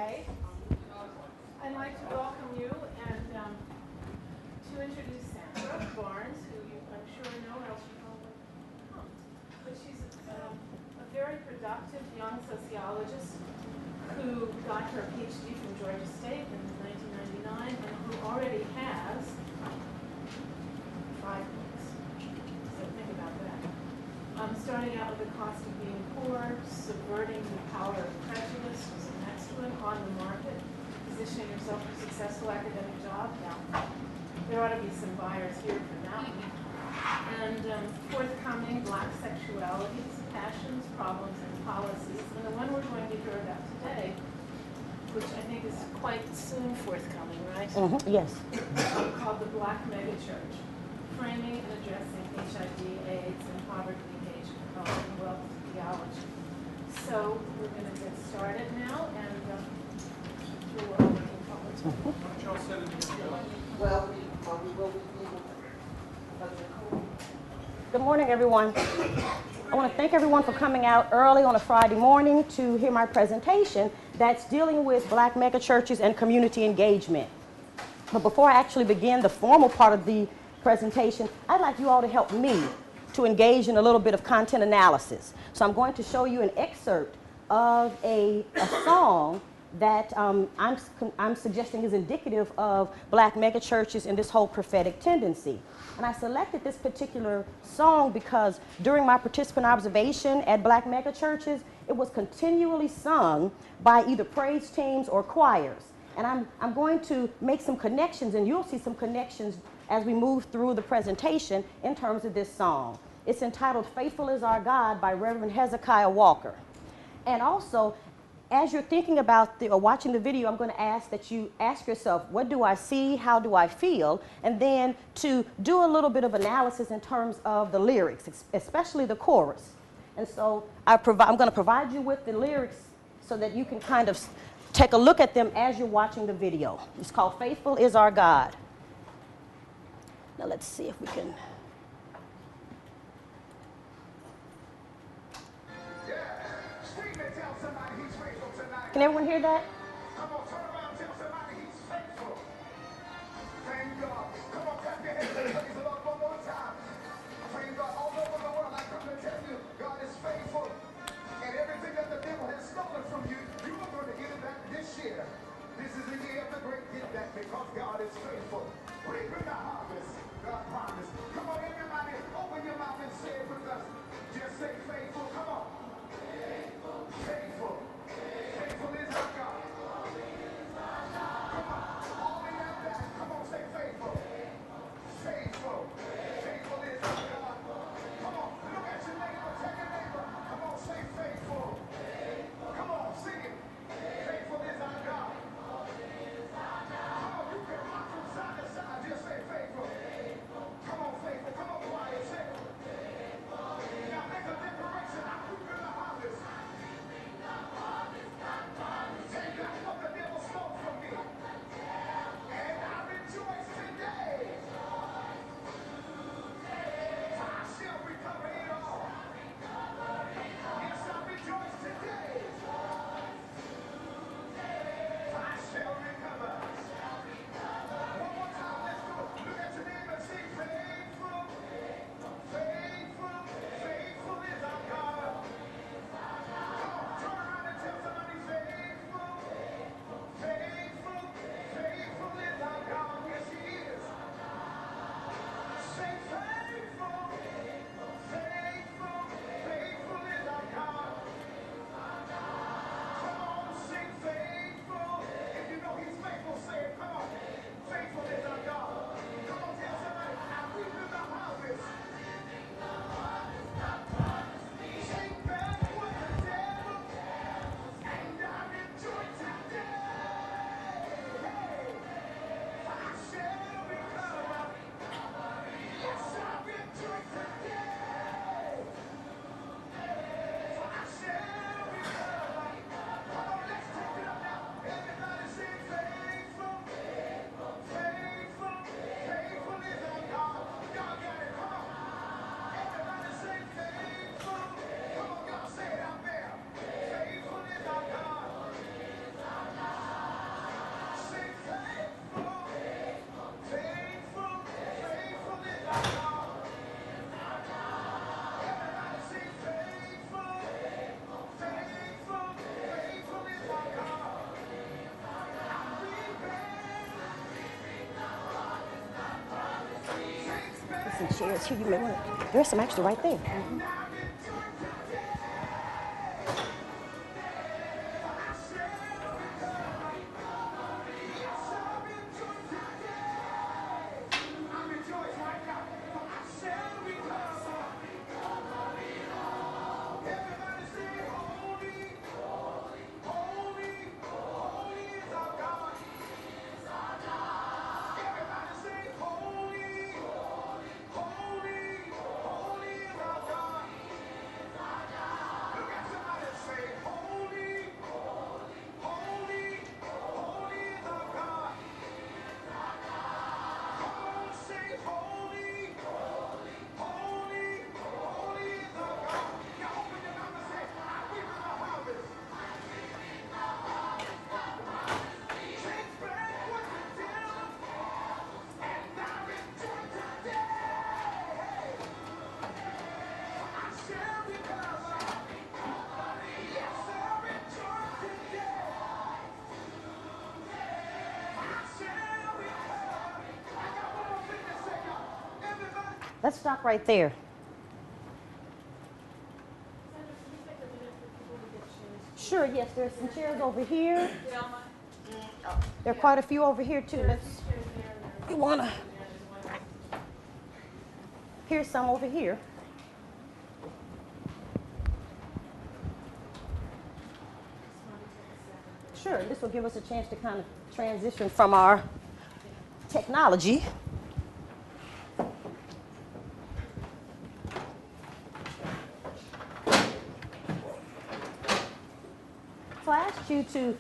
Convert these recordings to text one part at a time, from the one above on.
today. I'd like to welcome you and to introduce Sandra Barnes, who I'm sure know, else you probably don't. But she's a very productive young sociologist who got her PhD from Georgia State in 1999 and who already has 5 books. So think about that. Starting out with The Cost of Being Poor, Subverting the Power of Prejudice was the next one, On the Market, Positioning Yourself for a Successful Academic Job. Now, there ought to be some buyers here for that one. And forthcoming, Black Sexualities, Passions, Problems, and Policies. And the one we're going to hear about today, which I think is quite soon forthcoming, right? Mm-hmm. Yes. Called The Black Megachurch, Framing and Addressing HIV, AIDS, and Poverty, Engagement, Health, and Wealth Theology. So we're going to get started now, and we're all looking forward to it. Well, we will be. Good morning, everyone. I want to thank everyone for coming out early on a Friday morning to hear my presentation that's dealing with Black megachurches and community engagement. But before I actually begin the formal part of the presentation, I'd like you all to help me to engage in a little bit of content analysis. So I'm going to show you an excerpt of a song that I'm suggesting is indicative of Black megachurches and this whole prophetic tendency. And I selected this particular song because during my participant observation at Black megachurches, it was continually sung by either praise teams or choirs. And I'm going to make some connections, and you'll see some connections as we move through the presentation in terms of this song. It's entitled Faithful is Our God by Reverend Hezekiah Walker. And also, as you're thinking about or watching the video, I'm going to ask that you ask yourself, what do I see, how do I feel, and then to do a little bit of analysis in terms of the lyrics, especially the chorus. And so I'm going to provide you with the lyrics so that you can kind of take a look at them as you're watching the video. It's called Faithful is Our God. Now let's see if we can. Can everyone hear that? Come on, turn around, tell somebody he's faithful. Thank God. Come on, clap your hands and praise the Lord one more time. Thank God. All over the world, I come to tell you, God is faithful. And everything that the devil has stolen from you, you are going to get it back this year. This is the year of the great get back because God is faithful. Reap in the harvest, God promised. Come on, everybody, open your mouth and say it with us. Just say faithful. Come on. Faithful. Faithful. Faithful is our God. Come on, all in that back. Come on, say faithful. Faithful. Faithful is our God. Come on, look at your neighbor, tell your neighbor. Come on, say faithful. Come on, sing it. Faithful is our God. Come on, you can rock from side to side. Just say faithful. Come on, faithful chairs here. You may want to. There's some extra right there. Let's stop right there. Sure, yes, there's some chairs over here. There are quite a few over here too. You wanna? Here's some over here. Sure, this will give us a chance to kind of transition from our technology. So I asked you to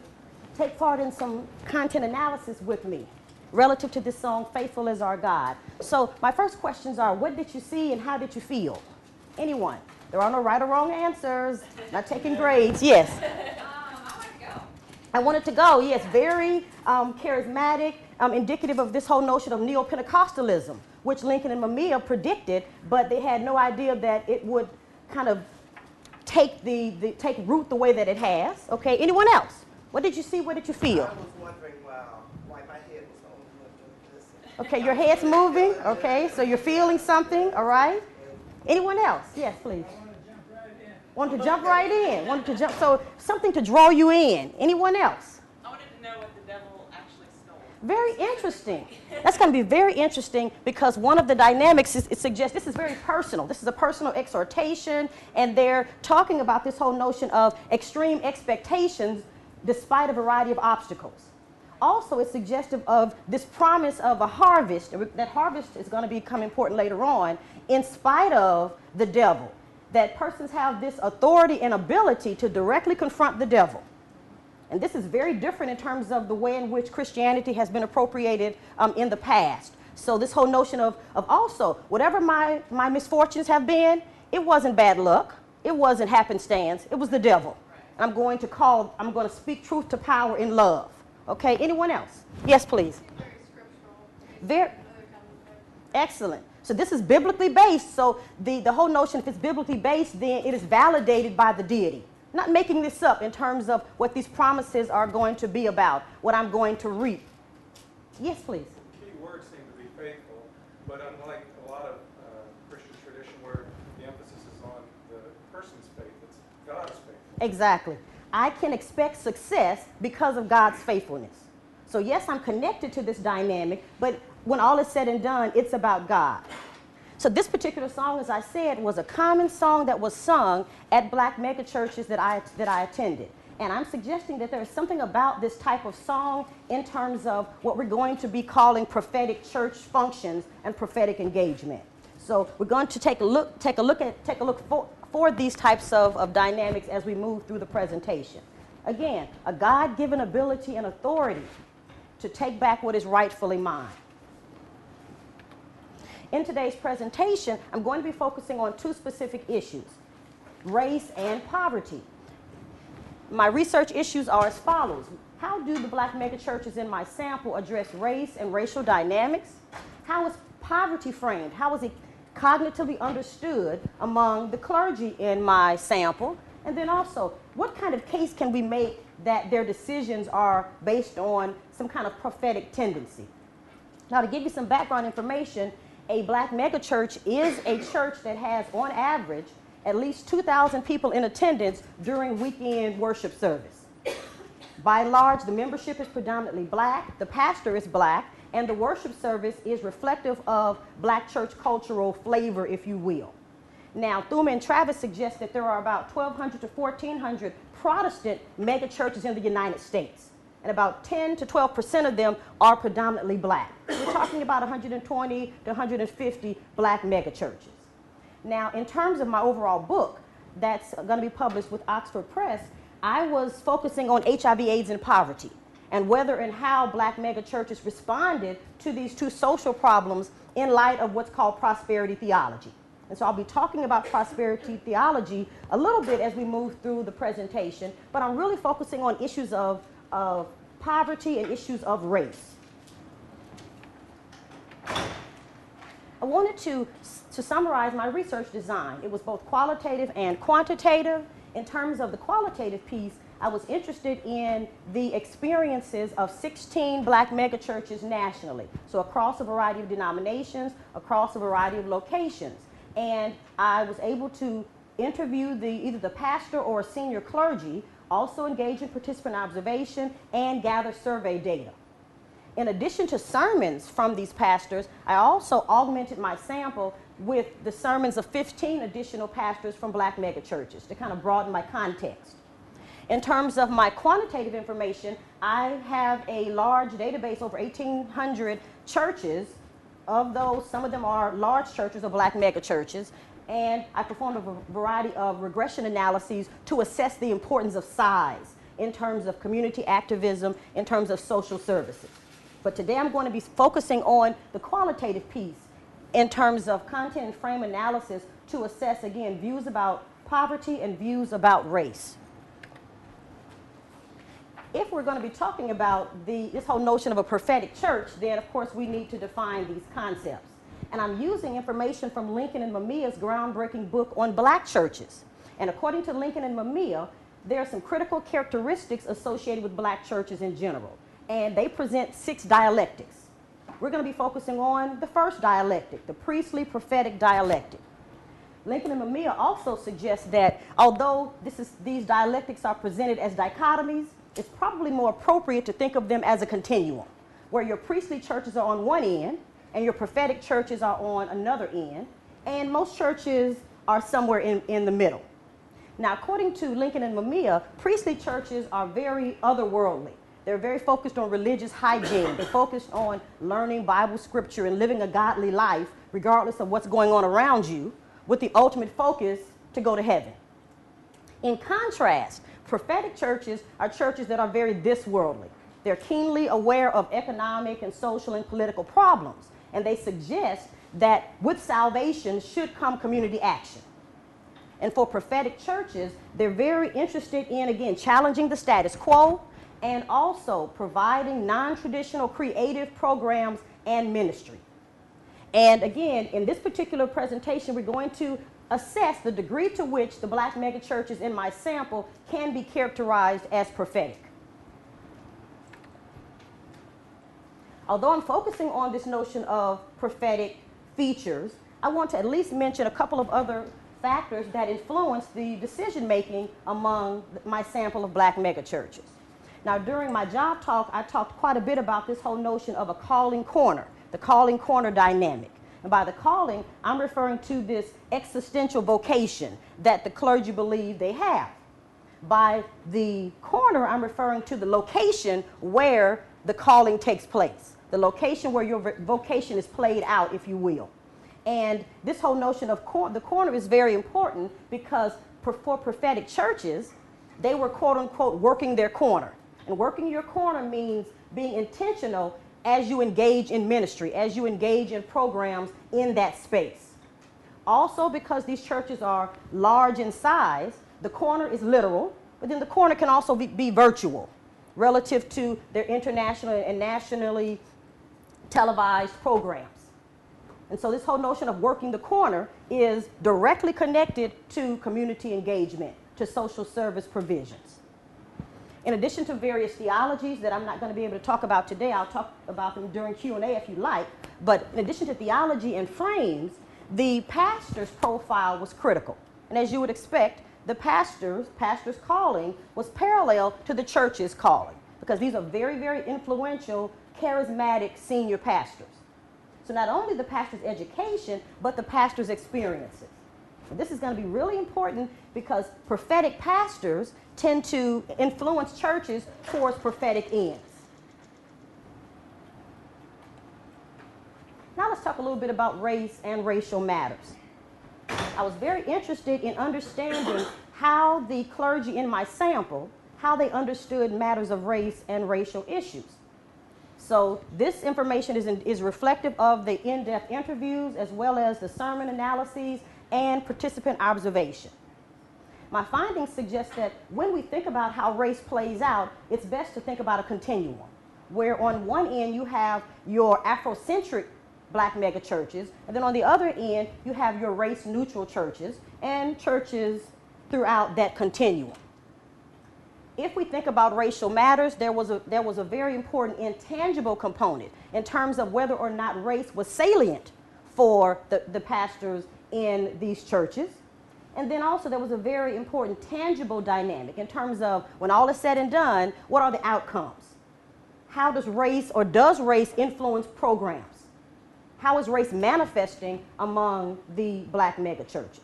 take part in some content analysis with me relative to this song, Faithful is Our God. So my first questions are, what did you see and how did you feel? Anyone? There are no right or wrong answers. Not taking grades. Yes. I wanted to go, yes, very charismatic, indicative of this whole notion of neo-Pentecostalism, which Lincoln and Mamiya predicted, but they had no idea that it would kind of take root the way that it has. Okay, anyone else? What did you see? What did you feel? I was wondering why my head was only doing this. Okay, your head's moving. Okay, so you're feeling something. All right. Anyone else? Yes, please. Wanted to jump right in. Wanted to jump. So something to draw you in. Anyone else? I wanted to know what the devil actually stole. Very interesting. That's going to be very interesting because one of the dynamics is, it suggests this is very personal. This is a personal exhortation, and they're talking about this whole notion of extreme expectations despite a variety of obstacles. Also, it's suggestive of this promise of a harvest. That harvest is going to become important later on in spite of the devil. That persons have this authority and ability to directly confront the devil. And this is very different in terms of the way in which Christianity has been appropriated in the past. So this whole notion of also, whatever my misfortunes have been, it wasn't bad luck. It wasn't happenstance. It was the devil. I'm going to speak truth to power in love. Okay, anyone else? Yes, please. Very scriptural. Very excellent. So this is biblically based. So the whole notion, if it's biblically based, then it is validated by the deity. Not making this up in terms of what these promises are going to be about, what I'm going to reap. Yes, please. Key words seem to be faithful, but unlike a lot of Christian tradition where the emphasis is on the person's faith, it's God's faith. Exactly. I can expect success because of God's faithfulness. So yes, I'm connected to this dynamic, but when all is said and done, it's about God. So this particular song, as I said, was a common song that was sung at black megachurches that I attended. And I'm suggesting that there is something about this type of song in terms of what we're going to be calling prophetic church functions and prophetic engagement. So we're going to take a look for these types of dynamics as we move through the presentation. Again, a God-given ability and authority to take back what is rightfully mine. In today's presentation, I'm going to be focusing on two specific issues, race and poverty. My research issues are as follows. How do the black megachurches in my sample address race and racial dynamics? How is poverty framed? How is it cognitively understood among the clergy in my sample? And then also, what kind of case can we make that their decisions are based on some kind of prophetic tendency? Now, to give you some background information, a black megachurch is a church that has, on average, at least 2,000 people in attendance during weekend worship service. By and large, the membership is predominantly black, the pastor is black, and the worship service is reflective of black church cultural flavor, if you will. Now, Thuma and Travis suggest that there are about 1,200 to 1,400 Protestant megachurches in the United States, and about 10 to 12% of them are predominantly black. We're talking about 120 to 150 black megachurches. Now, in terms of my overall book that's going to be published with Oxford Press, I was focusing on HIV, AIDS, and poverty, and whether and how black megachurches responded to these two social problems in light of what's called prosperity theology. And so I'll be talking about prosperity theology a little bit as we move through the presentation, but I'm really focusing on issues of poverty and issues of race. I wanted to summarize my research design. It was both qualitative and quantitative. In terms of the qualitative piece, I was interested in the experiences of 16 black megachurches nationally, so across a variety of denominations, across a variety of locations. And I was able to interview either the pastor or senior clergy, also engage in participant observation, and gather survey data. In addition to sermons from these pastors, I also augmented my sample with the sermons of 15 additional pastors from black megachurches to kind of broaden my context. In terms of my quantitative information, I have a large database, over 1,800 churches. Of those, some of them are large churches or black megachurches, and I performed a variety of regression analyses to assess the importance of size in terms of community activism, in terms of social services. But today I'm going to be focusing on the qualitative piece in terms of content and frame analysis to assess, again, views about poverty and views about race. If we're going to be talking about this whole notion of a prophetic church, then of course we need to define these concepts. And I'm using information from Lincoln and Mamiya's groundbreaking book on black churches. And according to Lincoln and Mamiya, there are some critical characteristics associated with black churches in general. And they present 6 dialectics. We're going to be focusing on the first dialectic, the priestly prophetic dialectic. Lincoln and Mamiya also suggest that although these dialectics are presented as dichotomies, it's probably more appropriate to think of them as a continuum, where your priestly churches are on one end and your prophetic churches are on another end, and most churches are somewhere in the middle. Now, according to Lincoln and Mamiya, priestly churches are very otherworldly. They're very focused on religious hygiene. They're focused on learning Bible scripture and living a godly life, regardless of what's going on around you, with the ultimate focus to go to heaven. In contrast, prophetic churches are churches that are very this-worldly. They're keenly aware of economic and social and political problems, and they suggest that with salvation should come community action. And for prophetic churches, they're very interested in, again, challenging the status quo and also providing non-traditional creative programs and ministry. And again, in this particular presentation, we're going to assess the degree to which the black megachurches in my sample can be characterized as prophetic. Although I'm focusing on this notion of prophetic features, I want to at least mention a couple of other factors that influence the decision-making among my sample of black megachurches. Now, during my job talk, I talked quite a bit about this whole notion of a calling corner, the calling corner dynamic. And by the calling, I'm referring to this existential vocation that the clergy believe they have. By the corner, I'm referring to the location where the calling takes place, the location where your vocation is played out, if you will. And this whole notion of the corner is very important because for prophetic churches, they were, quote unquote, working their corner. And working your corner means being intentional as you engage in ministry, as you engage in programs in that space. Also, because these churches are large in size, the corner is literal, but then the corner can also be virtual relative to their international and nationally televised programs. And so this whole notion of working the corner is directly connected to community engagement, to social service provisions. In addition to various theologies that I'm not going to be able to talk about today, I'll talk about them during Q&A if you like, but in addition to theology and frames, the pastor's profile was critical. And as you would expect, the pastor's calling was parallel to the church's calling, because these are very, very influential, charismatic senior pastors. So not only the pastor's education, but the pastor's experiences. And this is going to be really important because prophetic pastors tend to influence churches towards prophetic ends. Now let's talk a little bit about race and racial matters. I was very interested in understanding how the clergy in my sample, how they understood matters of race and racial issues. So this information is reflective of the in-depth interviews as well as the sermon analyses and participant observation. My findings suggest that when we think about how race plays out, it's best to think about a continuum, where on one end you have your Afrocentric black megachurches, and then on the other end you have your race-neutral churches and churches throughout that continuum. If we think about racial matters, there was a very important intangible component in terms of whether or not race was salient for the pastors in these churches. And then also there was a very important tangible dynamic in terms of when all is said and done, what are the outcomes? How does race influence programs? How is race manifesting among the black megachurches?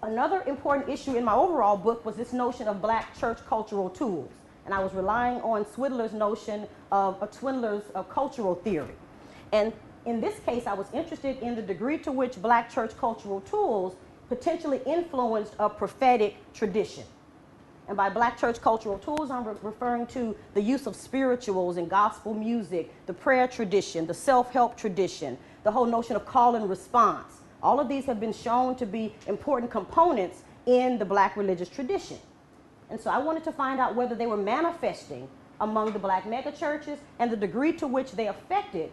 Another important issue in my overall book was this notion of black church cultural tools. And I was relying on Swindler's notion of Swindler's cultural theory. And in this case, I was interested in the degree to which black church cultural tools potentially influenced a prophetic tradition. And by black church cultural tools, I'm referring to the use of spirituals and gospel music, the prayer tradition, the self-help tradition, the whole notion of call and response. All of these have been shown to be important components in the black religious tradition. And so I wanted to find out whether they were manifesting among the black megachurches and the degree to which they affected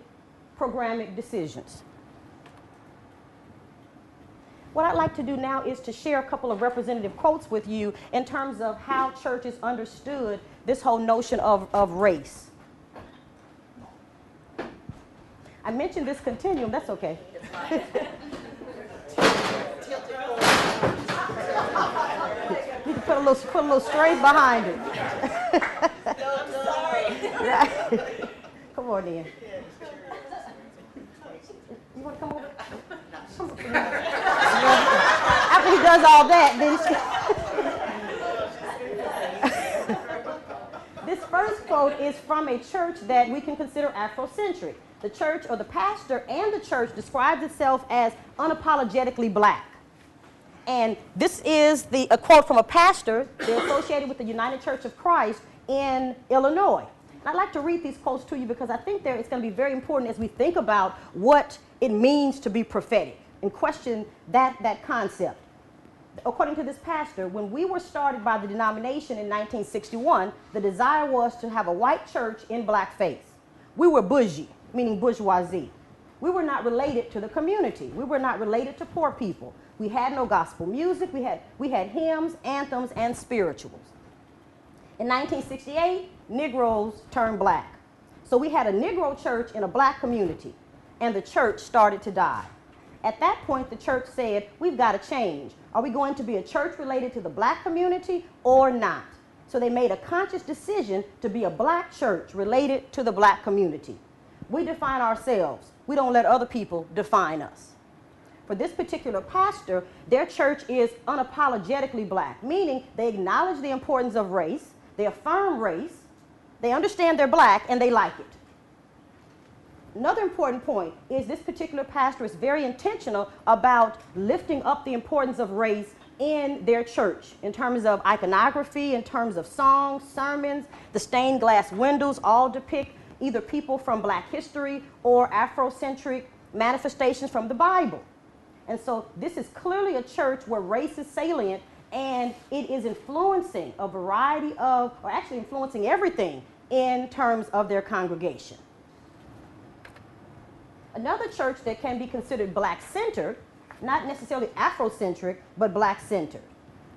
programmatic decisions. What I'd like to do now is to share a couple of representative quotes with you in terms of how churches understood this whole notion of race. I mentioned this continuum, that's okay. You can put a little straight behind it. I'm sorry. Right. Come on in. You want to come over? After he does all that, then this first quote is from a church that we can consider Afrocentric. The church, or the pastor and the church, describes itself as unapologetically black. And this is a quote from a pastor. They're associated with the United Church of Christ in Illinois. And I'd like to read these quotes to you because I think it's going to be very important as we think about what it means to be prophetic and question that concept. According to this pastor, when we were started by the denomination in 1961, the desire was to have a white church in blackface. We were bougie, meaning bourgeoisie. We were not related to the community. We were not related to poor people. We had no gospel music. We had hymns, anthems, and spirituals. In 1968, Negroes turned black. So we had a Negro church in a black community, and the church started to die. At that point, the church said, we've got to change. Are we going to be a church related to the black community or not? So they made a conscious decision to be a black church related to the black community. We define ourselves. We don't let other people define us. For this particular pastor, their church is unapologetically black, meaning they acknowledge the importance of race, they affirm race, they understand they're black, and they like it. Another important point is this particular pastor is very intentional about lifting up the importance of race in their church in terms of iconography, in terms of songs, sermons. The stained glass windows all depict either people from black history or Afrocentric manifestations from the Bible. And so this is clearly a church where race is salient and it is influencing a variety of, or actually influencing everything in terms of their congregation. Another church that can be considered black-centered, not necessarily Afrocentric, but black-centered.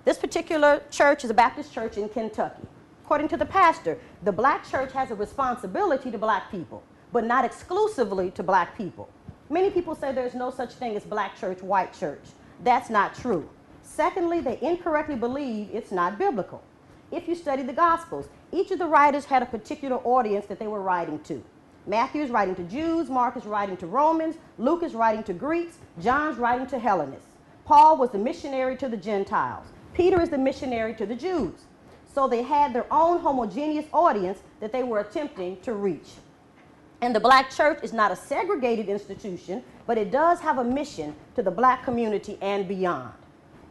This particular church is a Baptist church in Kentucky. According to the pastor, the black church has a responsibility to black people, but not exclusively to black people. Many people say there's no such thing as black church, white church. That's not true. Secondly, they incorrectly believe it's not biblical. If you study the Gospels, each of the writers had a particular audience that they were writing to. Matthew is writing to Jews, Mark is writing to Romans, Luke is writing to Greeks, John's writing to Hellenists. Paul was the missionary to the Gentiles. Peter is the missionary to the Jews. So they had their own homogeneous audience that they were attempting to reach. And the black church is not a segregated institution, but it does have a mission to the black community and beyond.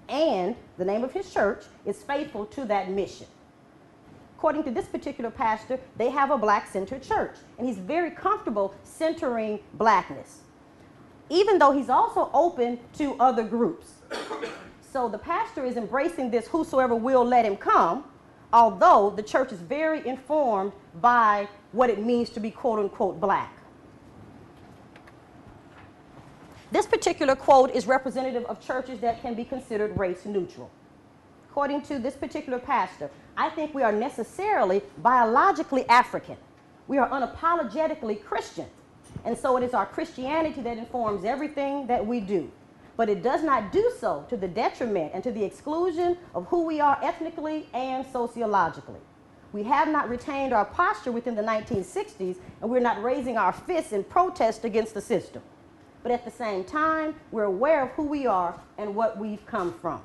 And the name of his church is faithful to that mission. According to this particular pastor, they have a black-centered church, and he's very comfortable centering blackness, even though he's also open to other groups. So the pastor is embracing this whosoever will let him come, although the church is very informed by what it means to be quote-unquote black. This particular quote is representative of churches that can be considered race neutral. According to this particular pastor, I think we are necessarily biologically African. We are unapologetically Christian. And so it is our Christianity that informs everything that we do. But it does not do so to the detriment and to the exclusion of who we are ethnically and sociologically. We have not retained our posture within the 1960s, and we're not raising our fists in protest against the system. But at the same time, we're aware of who we are and what we've come from.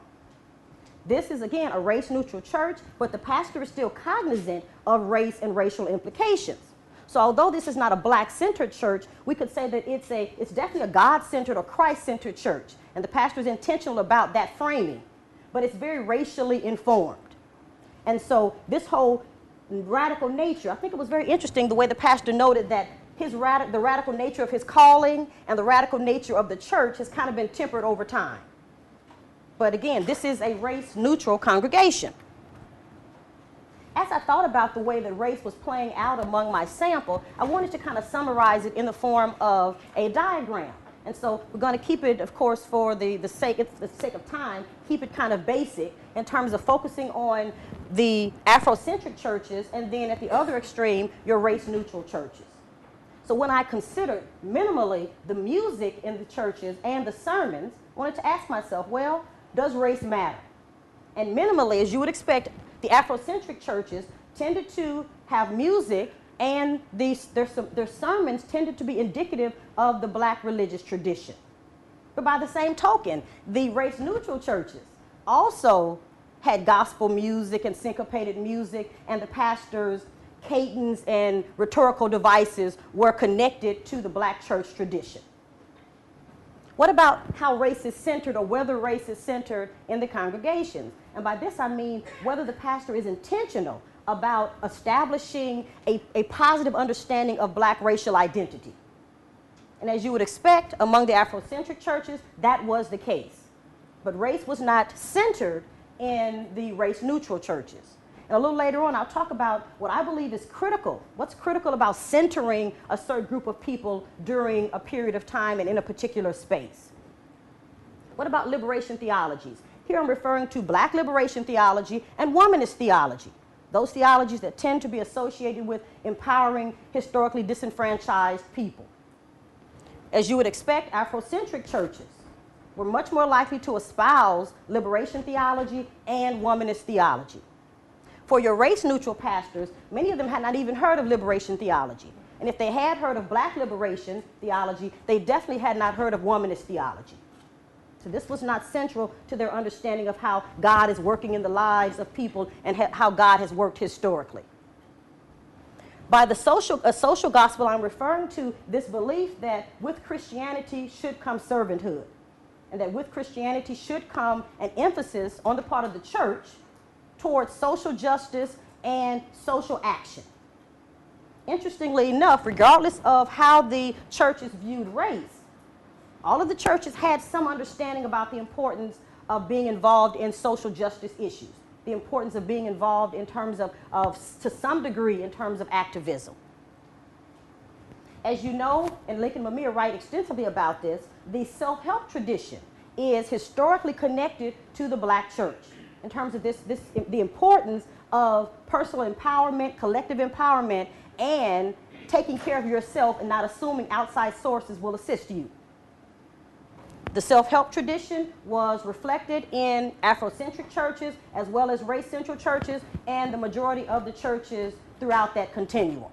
This is, again, a race-neutral church, but the pastor is still cognizant of race and racial implications. So although this is not a black-centered church, we could say that it's definitely a God-centered or Christ-centered church. And the pastor is intentional about that framing. But it's very racially informed. And so this whole radical nature, I think it was very interesting the way the pastor noted that the radical nature of his calling and the radical nature of the church has kind of been tempered over time. But again, this is a race-neutral congregation. As I thought about the way that race was playing out among my sample, I wanted to kind of summarize it in the form of a diagram. And so we're going to keep it, of course, for the sake of time, keep it kind of basic in terms of focusing on the Afrocentric churches and then at the other extreme, your race-neutral churches. So when I considered minimally the music in the churches and the sermons, I wanted to ask myself, well, does race matter? And minimally, as you would expect, the Afrocentric churches tended to have music, and their sermons tended to be indicative of the black religious tradition. But by the same token, the race-neutral churches also had gospel music and syncopated music, and the pastors' cadence and rhetorical devices were connected to the black church tradition. What about how race is centered, or whether race is centered in the congregations? And by this I mean whether the pastor is intentional about establishing a positive understanding of black racial identity. And as you would expect, among the Afrocentric churches, that was the case. But race was not centered in the race-neutral churches. And a little later on, I'll talk about what I believe is critical. What's critical about centering a certain group of people during a period of time and in a particular space? What about liberation theologies? Here I'm referring to black liberation theology and womanist theology. Those theologies that tend to be associated with empowering historically disenfranchised people. As you would expect, Afrocentric churches were much more likely to espouse liberation theology and womanist theology. For your race-neutral pastors, many of them had not even heard of liberation theology. And if they had heard of black liberation theology, they definitely had not heard of womanist theology. So this was not central to their understanding of how God is working in the lives of people and how God has worked historically. By the social gospel, I'm referring to this belief that with Christianity should come servanthood, and that with Christianity should come an emphasis on the part of the church towards social justice and social action. Interestingly enough, regardless of how the churches viewed race, all of the churches had some understanding about the importance of being involved in social justice issues, the importance of being involved in terms of to some degree, in terms of activism. As you know, and Lincoln Mamiya write extensively about this, the self-help tradition is historically connected to the black church. in terms of the importance of personal empowerment, collective empowerment, and taking care of yourself and not assuming outside sources will assist you. The self-help tradition was reflected in Afrocentric churches as well as race-central churches and the majority of the churches throughout that continuum.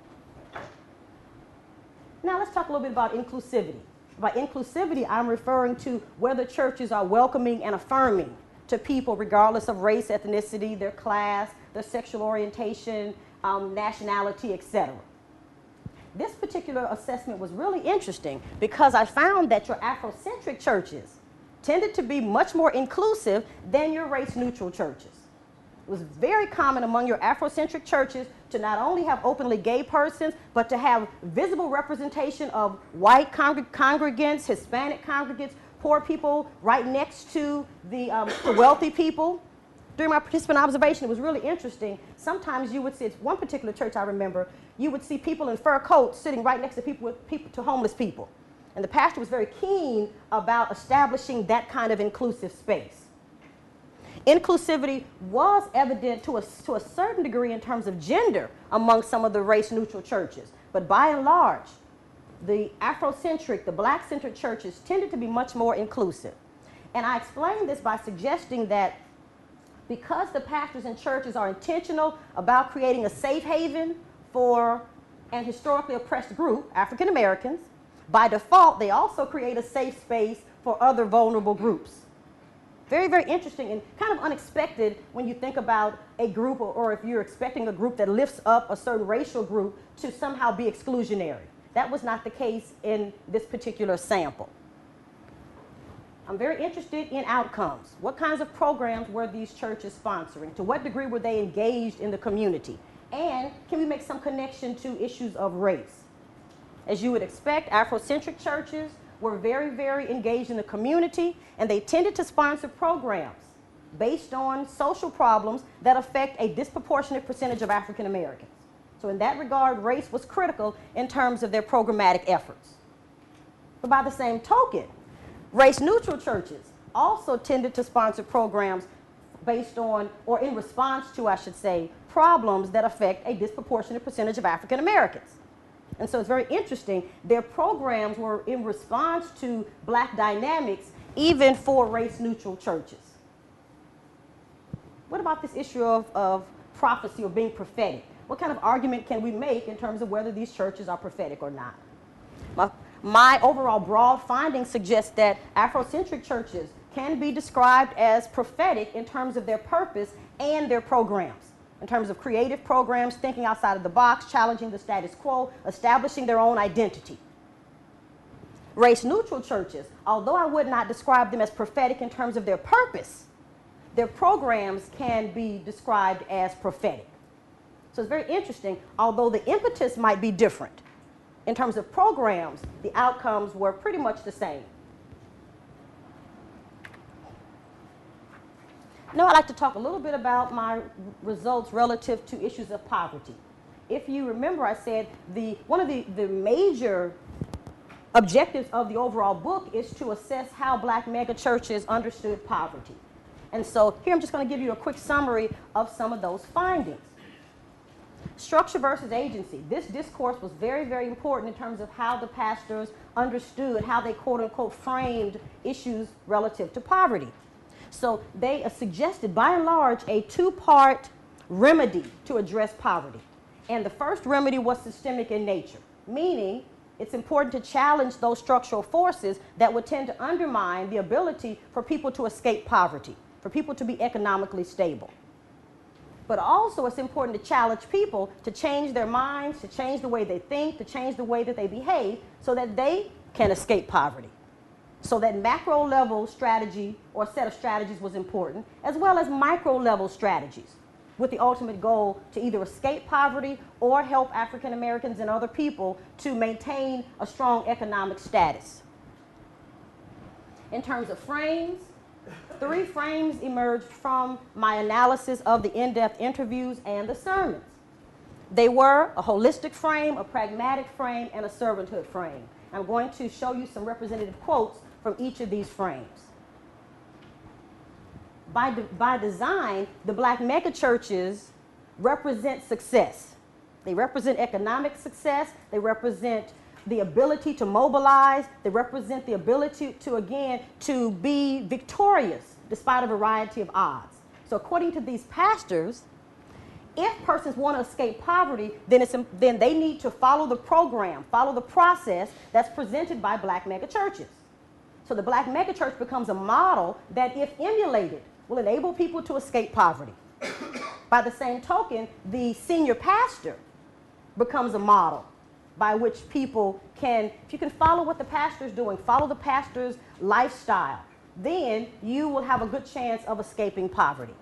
Now let's talk a little bit about inclusivity. By inclusivity, I'm referring to whether churches are welcoming and affirming to people regardless of race, ethnicity, their class, their sexual orientation, nationality, etc. This particular assessment was really interesting because I found that your Afrocentric churches tended to be much more inclusive than your race-neutral churches. It was very common among your Afrocentric churches to not only have openly gay persons, but to have visible representation of white congregants, Hispanic congregants, poor people right next to the wealthy people. During my participant observation, it was really interesting. Sometimes you would see, it's one particular church I remember, you would see people in fur coats sitting right next to homeless people. And the pastor was very keen about establishing that kind of inclusive space. Inclusivity was evident to a certain degree in terms of gender among some of the race-neutral churches. But by and large, the Afrocentric, the Black-centered churches tended to be much more inclusive. And I explained this by suggesting that because the pastors and churches are intentional about creating a safe haven for an historically oppressed group, African Americans, by default, they also create a safe space for other vulnerable groups. Very, very interesting and kind of unexpected when you think about a group, or if you're expecting a group that lifts up a certain racial group to somehow be exclusionary. That was not the case in this particular sample. I'm very interested in outcomes. What kinds of programs were these churches sponsoring? To what degree were they engaged in the community? And can we make some connection to issues of race? As you would expect, Afrocentric churches were very, very engaged in the community, and they tended to sponsor programs based on social problems that affect a disproportionate percentage of African Americans. So in that regard, race was critical in terms of their programmatic efforts. But by the same token, race-neutral churches also tended to sponsor programs based on, or in response to, I should say, problems that affect a disproportionate percentage of African Americans. And so it's very interesting, their programs were in response to Black dynamics, even for race-neutral churches. What about this issue of prophecy or being prophetic? What kind of argument can we make in terms of whether these churches are prophetic or not? My overall broad findings suggest that Afrocentric churches can be described as prophetic in terms of their purpose and their programs, in terms of creative programs, thinking outside of the box, challenging the status quo, establishing their own identity. Race-neutral churches, although I would not describe them as prophetic in terms of their purpose, their programs can be described as prophetic. So it's very interesting, although the impetus might be different. In terms of programs, the outcomes were pretty much the same. Now I'd like to talk a little bit about my results relative to issues of poverty. If you remember, I said one of the major objectives of the overall book is to assess how Black megachurches understood poverty. And so here I'm just going to give you a quick summary of some of those findings. Structure versus agency. This discourse was very, very important in terms of how the pastors understood, how they quote-unquote framed issues relative to poverty. So they suggested, by and large, a two-part remedy to address poverty. And the first remedy was systemic in nature, meaning it's important to challenge those structural forces that would tend to undermine the ability for people to escape poverty, for people to be economically stable. But also it's important to challenge people to change their minds, to change the way they think, to change the way that they behave so that they can escape poverty. So that macro level strategy or set of strategies was important, as well as micro level strategies, with the ultimate goal to either escape poverty or help African Americans and other people to maintain a strong economic status. In terms of frames, 3 frames emerged from my analysis of the in-depth interviews and the sermons. They were a holistic frame, a pragmatic frame, and a servanthood frame. I'm going to show you some representative quotes from each of these frames. by design, the black megachurches represent success. They represent economic success. They represent the ability to mobilize. They represent the ability to, again, to be victorious despite a variety of odds. So according to these pastors, if persons want to escape poverty, then they need to follow the program, follow the process that's presented by black megachurches. So the black megachurch becomes a model that, if emulated, will enable people to escape poverty. By the same token, the senior pastor becomes a model by which people can, if you can follow what the pastor is doing, follow the pastor's lifestyle, then you will have a good chance of escaping poverty.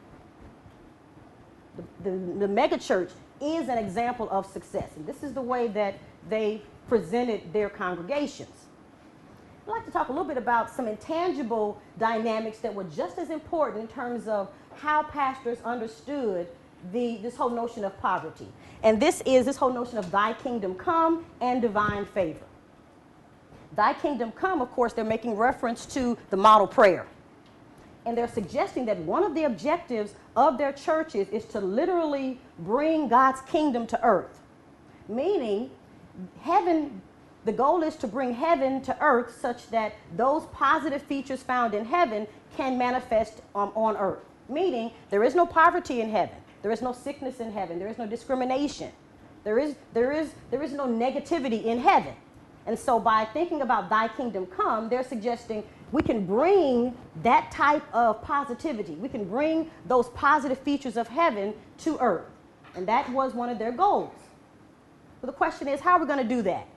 The megachurch is an example of success, and this is the way that they presented their congregations. I'd like to talk a little bit about some intangible dynamics that were just as important in terms of how pastors understood this whole notion of poverty. And this is this whole notion of thy kingdom come and divine favor. Thy kingdom come, of course, they're making reference to the model prayer. And they're suggesting that one of the objectives of their churches is to literally bring God's kingdom to earth. Meaning, heaven, the goal is to bring heaven to earth such that those positive features found in heaven can manifest on earth. Meaning, there is no poverty in heaven. There is no sickness in heaven. There is no discrimination. There is no negativity in heaven. And so by thinking about thy kingdom come, they're suggesting we can bring that type of positivity. We can bring those positive features of heaven to earth. And that was one of their goals. But the question is, how are we going to do that?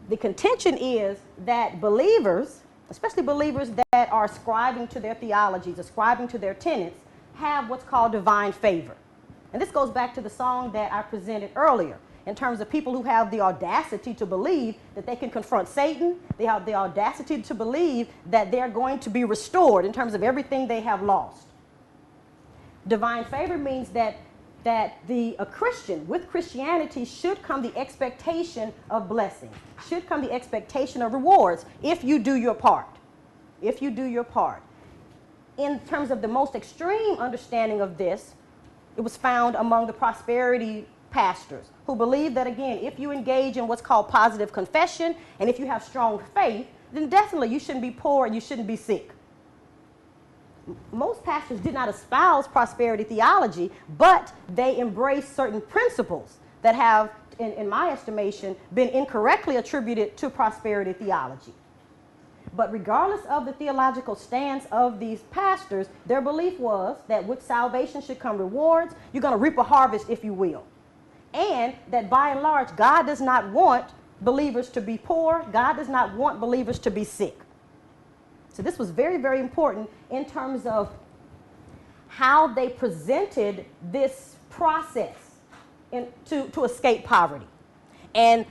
The contention is that believers, especially believers that are ascribing to their theologies, ascribing to their tenets, have what's called divine favor. And this goes back to the song that I presented earlier, in terms of people who have the audacity to believe that they can confront Satan. They have the audacity to believe that they're going to be restored in terms of everything they have lost. Divine favor means that a Christian, with Christianity, should come the expectation of blessing, should come the expectation of rewards if you do your part. If you do your part. In terms of the most extreme understanding of this, it was found among the prosperity pastors who believe that, again, if you engage in what's called positive confession and if you have strong faith, then definitely you shouldn't be poor and you shouldn't be sick. Most pastors did not espouse prosperity theology, but they embraced certain principles that have, in my estimation, been incorrectly attributed to prosperity theology. But regardless of the theological stance of these pastors, their belief was that with salvation should come rewards. You're going to reap a harvest, if you will. And that by and large, God does not want believers to be poor. God does not want believers to be sick. So this was very, very important in terms of how they presented this process to escape poverty. And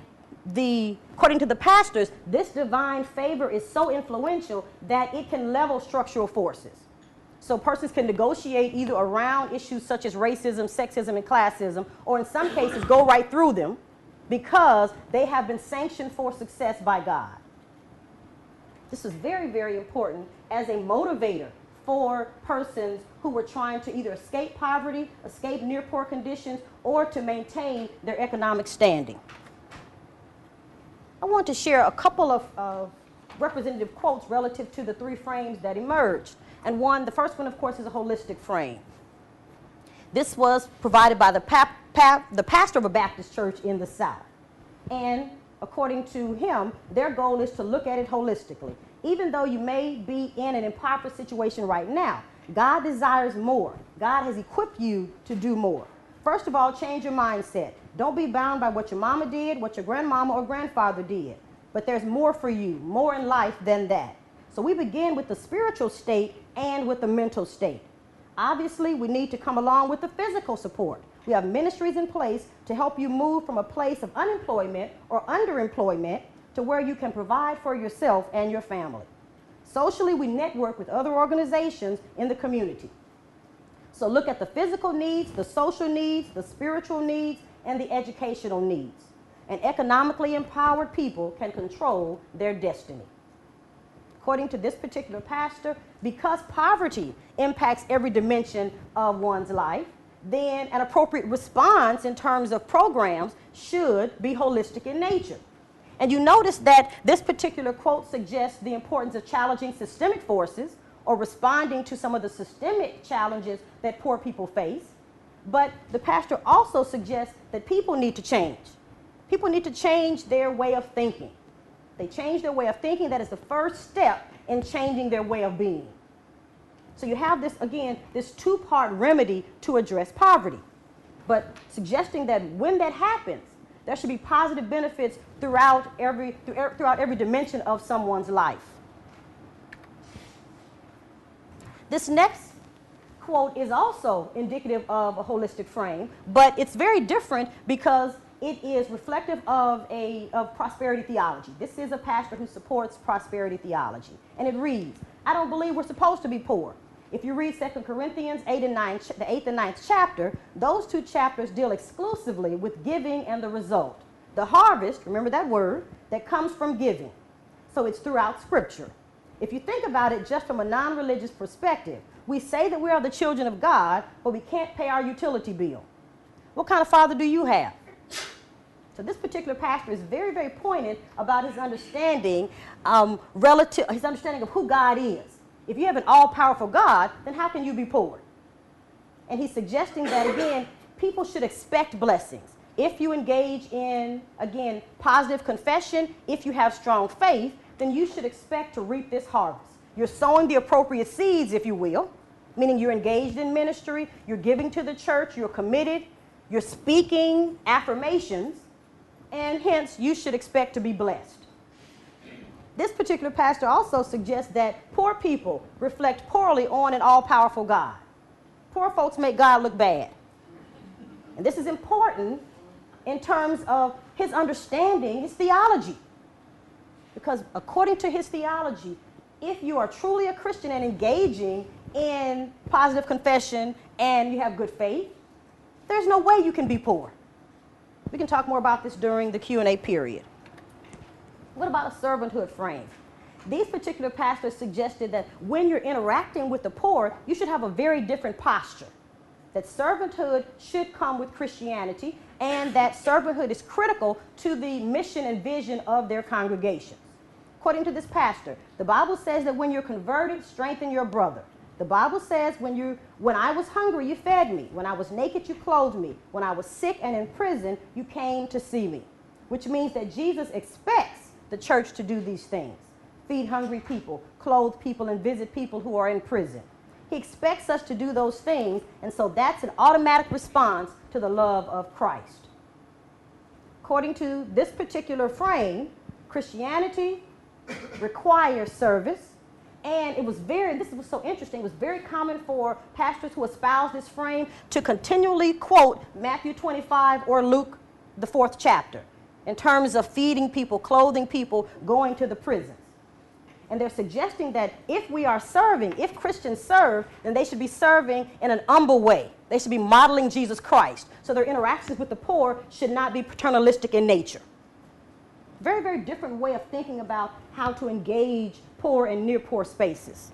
according to the pastors, this divine favor is so influential that it can level structural forces. So persons can negotiate either around issues such as racism, sexism, and classism, or in some cases go right through them because they have been sanctioned for success by God. This is very, very important as a motivator for persons who were trying to either escape poverty, escape near poor conditions, or to maintain their economic standing. I want to share a couple of representative quotes relative to the three frames that emerged. And the first one, of course, is a holistic frame. This was provided by the pastor of a Baptist church in the South. And according to him, their goal is to look at it holistically. Even though you may be in an impoverished situation right now, God desires more. God has equipped you to do more. First of all, change your mindset. Don't be bound by what your mama did, what your grandmama or grandfather did. But there's more for you, more in life than that. So we begin with the spiritual state and with the mental state. Obviously, we need to come along with the physical support. We have ministries in place to help you move from a place of unemployment or underemployment to where you can provide for yourself and your family. Socially, we network with other organizations in the community. So look at the physical needs, the social needs, the spiritual needs, and the educational needs. And economically empowered people can control their destiny. According to this particular pastor, because poverty impacts every dimension of one's life, then an appropriate response in terms of programs should be holistic in nature. And you notice that this particular quote suggests the importance of challenging systemic forces or responding to some of the systemic challenges that poor people face. But the pastor also suggests that people need to change. People need to change their way of thinking. They change their way of thinking. That is the first step in changing their way of being. So you have this, again, this two-part remedy to address poverty, but suggesting that when that happens, there should be positive benefits throughout every dimension of someone's life. This next quote is also indicative of a holistic frame, but it's very different because it is reflective of prosperity theology. This is a pastor who supports prosperity theology. And it reads, I don't believe we're supposed to be poor. If you read 2 Corinthians 8 and 9, the 8th and 9th chapter, those two chapters deal exclusively with giving and the result. The harvest, remember that word, that comes from giving. So it's throughout Scripture. If you think about it just from a non-religious perspective, we say that we are the children of God, but we can't pay our utility bill. What kind of father do you have? So this particular pastor is very, very pointed about his understanding his understanding of who God is. If you have an all-powerful God, then how can you be poor? And he's suggesting that, again, people should expect blessings. If you engage in, again, positive confession, if you have strong faith, then you should expect to reap this harvest. You're sowing the appropriate seeds, if you will, meaning you're engaged in ministry, you're giving to the church, you're committed, you're speaking affirmations, and hence you should expect to be blessed. This particular pastor also suggests that poor people reflect poorly on an all-powerful God. Poor folks make God look bad. And this is important in terms of his understanding, his theology. Because according to his theology, if you are truly a Christian and engaging in positive confession and you have good faith, there's no way you can be poor. We can talk more about this during the Q&A period. What about a servanthood frame? These particular pastors suggested that when you're interacting with the poor, you should have a very different posture. That servanthood should come with Christianity, and that servanthood is critical to the mission and vision of their congregations. According to this pastor, the Bible says that when you're converted, strengthen your brother. The Bible says when I was hungry, you fed me. When I was naked, you clothed me. When I was sick and in prison, you came to see me. Which means that Jesus expects the church to do these things. Feed hungry people, clothe people, and visit people who are in prison. He expects us to do those things, and so that's an automatic response to the love of Christ. According to this particular frame, Christianity requires service, and this was so interesting, it was very common for pastors who espouse this frame to continually quote Matthew 25 or Luke, the 4th chapter, in terms of feeding people, clothing people, going to the prisons. And they're suggesting that if we are serving, if Christians serve, then they should be serving in an humble way. They should be modeling Jesus Christ. So their interactions with the poor should not be paternalistic in nature. Very, very different way of thinking about how to engage poor and near poor spaces.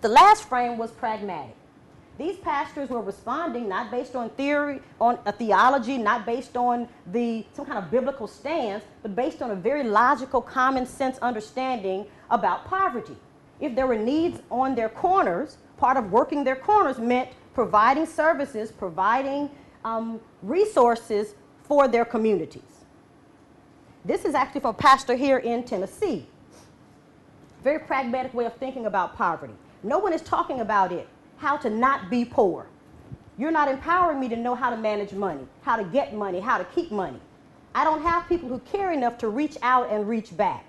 The last frame was pragmatic. These pastors were responding not based on theory, on a theology, not based on some kind of biblical stance, but based on a very logical, common sense understanding about poverty. If there were needs on their corners, part of working their corners meant providing services, providing resources for their communities. This is actually from a pastor here in Tennessee. Very pragmatic way of thinking about poverty. No one is talking about it. How to not be poor. You're not empowering me to know how to manage money, how to get money, how to keep money. I don't have people who care enough to reach out and reach back.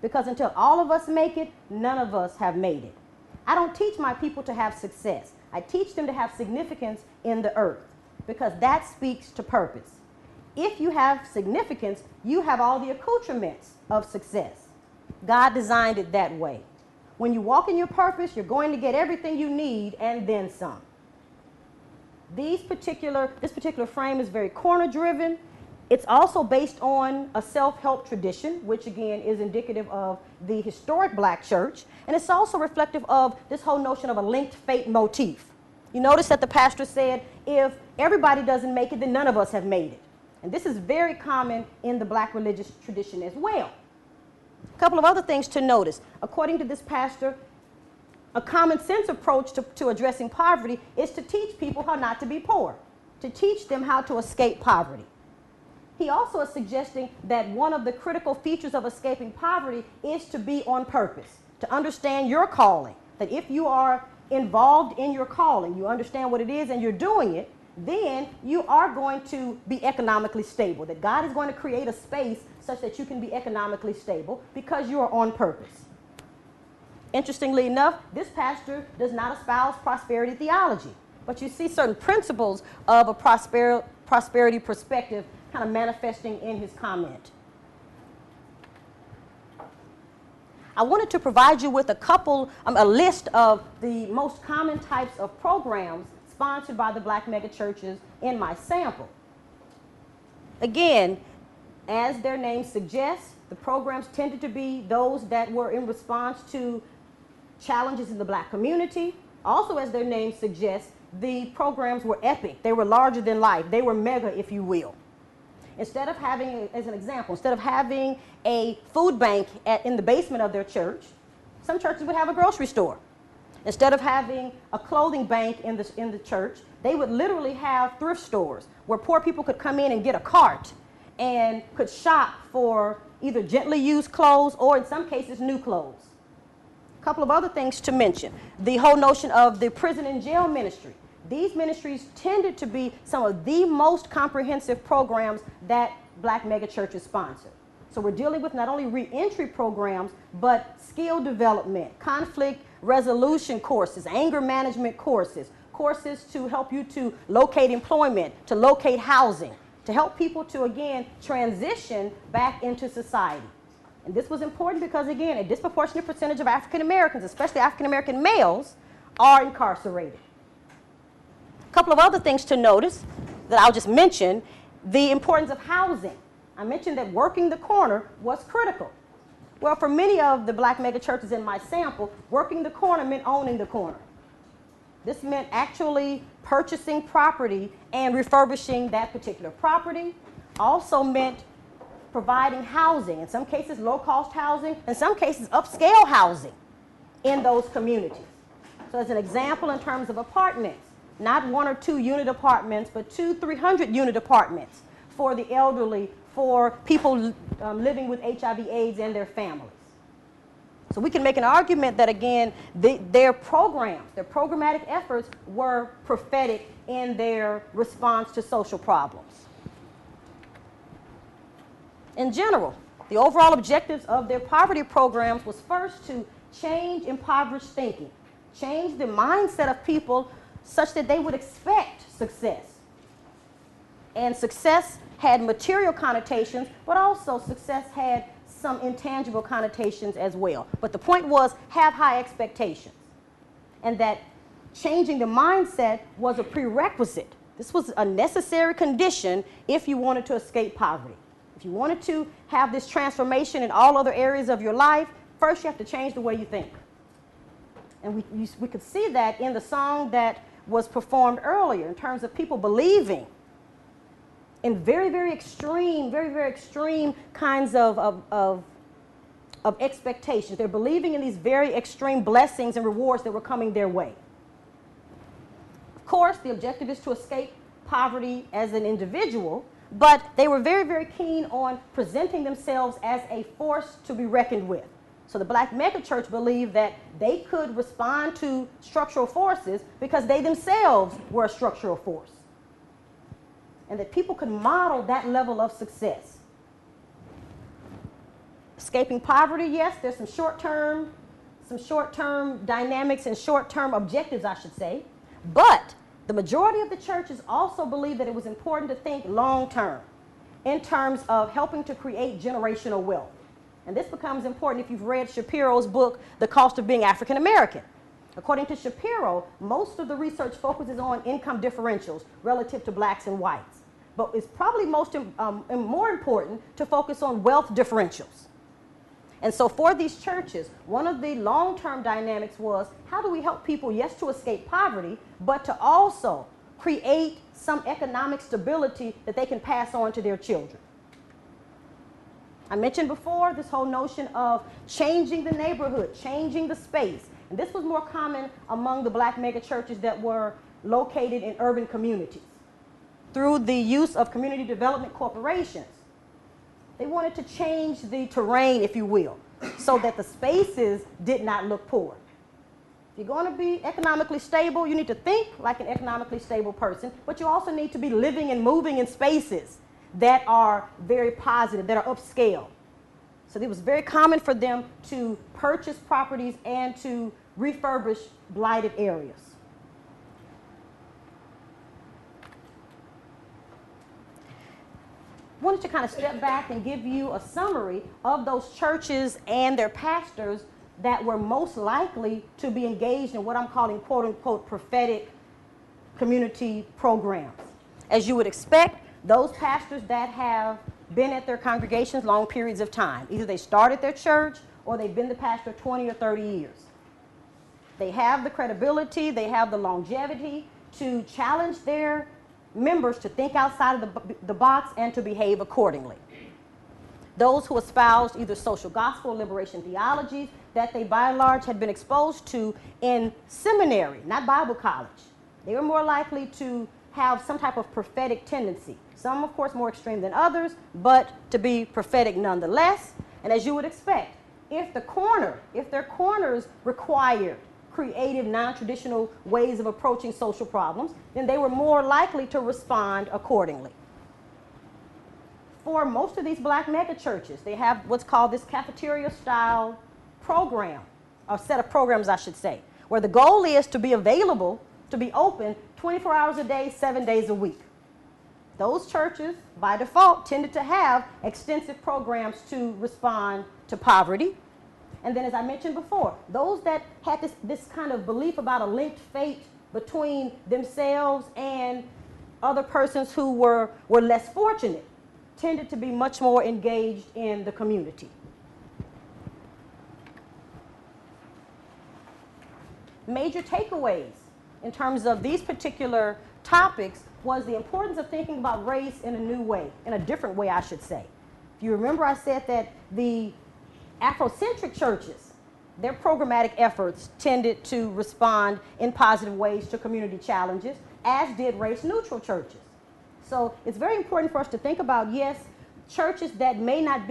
Because until all of us make it, none of us have made it. I don't teach my people to have success. I teach them to have significance in the earth, because that speaks to purpose. If you have significance, you have all the accoutrements of success. God designed it that way. When you walk in your purpose, you're going to get everything you need and then some. This particular frame is very corner-driven. It's also based on a self-help tradition, which again is indicative of the historic black church. And it's also reflective of this whole notion of a linked fate motif. You notice that the pastor said, if everybody doesn't make it, then none of us have made it. And this is very common in the black religious tradition as well. A couple of other things to notice. According to this pastor, a common sense approach to addressing poverty is to teach people how not to be poor, to teach them how to escape poverty. He also is suggesting that one of the critical features of escaping poverty is to be on purpose, to understand your calling, that if you are involved in your calling, you understand what it is and you're doing it, then you are going to be economically stable, that God is going to create a space such that you can be economically stable because you are on purpose. Interestingly enough, this pastor does not espouse prosperity theology, but you see certain principles of a prosperity perspective kind of manifesting in his comment. I wanted to provide you with a list of the most common types of programs sponsored by the black megachurches in my sample. Again, as their name suggests, the programs tended to be those that were in response to challenges in the black community. Also, as their name suggests, the programs were epic. They were larger than life. They were mega, if you will. Instead of having, as an example, instead of having a food bank in the basement of their church, some churches would have a grocery store. Instead of having a clothing bank in the church, they would literally have thrift stores where poor people could come in and get a cart and could shop for either gently used clothes or, in some cases, new clothes. A couple of other things to mention. The whole notion of the prison and jail ministry. These ministries tended to be some of the most comprehensive programs that black megachurches sponsor. So we're dealing with not only reentry programs, but skill development, conflict resolution courses, anger management courses, courses to help you to locate employment, to locate housing, to help people to, again, transition back into society. And this was important because, again, a disproportionate percentage of African Americans, especially African American males, are incarcerated. A couple of other things to notice that I'll just mention, the importance of housing. I mentioned that working the corner was critical. Well, for many of the black megachurches in my sample, working the corner meant owning the corner. This meant actually purchasing property and refurbishing that particular property. Also meant providing housing, in some cases low-cost housing, in some cases upscale housing in those communities. So as an example, in terms of apartments, not 1 or 2 unit apartments, but 200-300 unit apartments for the elderly, for people living with HIV/AIDS and their families. So we can make an argument that, again, their programs, their programmatic efforts were prophetic in their response to social problems. In general, the overall objectives of their poverty programs was first to change impoverished thinking, change the mindset of people such that they would expect success. And success had material connotations, but also success had some intangible connotations as well. But the point was, have high expectations. And that changing the mindset was a prerequisite. This was a necessary condition if you wanted to escape poverty. If you wanted to have this transformation in all other areas of your life, first you have to change the way you think. And we could see that in the song that was performed earlier in terms of people believing in very, very extreme kinds of expectations. They're believing in these very extreme blessings and rewards that were coming their way. Of course, the objective is to escape poverty as an individual, but they were very, very keen on presenting themselves as a force to be reckoned with. So the black megachurch believed that they could respond to structural forces because they themselves were a structural force. And that people could model that level of success. Escaping poverty, yes, there's some short-term dynamics and short-term objectives, I should say. But the majority of the churches also believed that it was important to think long-term in terms of helping to create generational wealth. And this becomes important if you've read Shapiro's book, The Cost of Being African American. According to Shapiro, most of the research focuses on income differentials relative to blacks and whites. but it's probably more important to focus on wealth differentials. And so for these churches, one of the long-term dynamics was, how do we help people, yes, to escape poverty, but to also create some economic stability that they can pass on to their children? I mentioned before this whole notion of changing the neighborhood, changing the space. And this was more common among the black megachurches that were located in urban communities. Through the use of community development corporations, they wanted to change the terrain, if you will, so that the spaces did not look poor. If you're going to be economically stable, you need to think like an economically stable person, but you also need to be living and moving in spaces that are very positive, that are upscale. So it was very common for them to purchase properties and to refurbish blighted areas. I wanted to kind of step back and give you a summary of those churches and their pastors that were most likely to be engaged in what I'm calling quote-unquote prophetic community programs. As you would expect, those pastors that have been at their congregations long periods of time, either they started their church or they've been the pastor 20 or 30 years. They have the credibility, they have the longevity to challenge their members to think outside of the box and to behave accordingly. Those who espoused either social gospel or liberation theologies that they by and large had been exposed to in seminary, not Bible college. They were more likely to have some type of prophetic tendency. Some, of course, more extreme than others, but to be prophetic nonetheless. And as you would expect, if their corners required creative, non-traditional ways of approaching social problems, then they were more likely to respond accordingly. For most of these black megachurches, they have what's called this cafeteria-style program, or set of programs, I should say, where the goal is to be available, to be open 24 hours a day, 7 days a week. Those churches, by default, tended to have extensive programs to respond to poverty. And then, as I mentioned before, those that had this kind of belief about a linked fate between themselves and other persons who were less fortunate tended to be much more engaged in the community. Major takeaways in terms of these particular topics was the importance of thinking about race in a new way, in a different way, I should say. If you remember, I said that the Afrocentric churches, their programmatic efforts tended to respond in positive ways to community challenges, as did race-neutral churches. So it's very important for us to think about, yes, churches that may not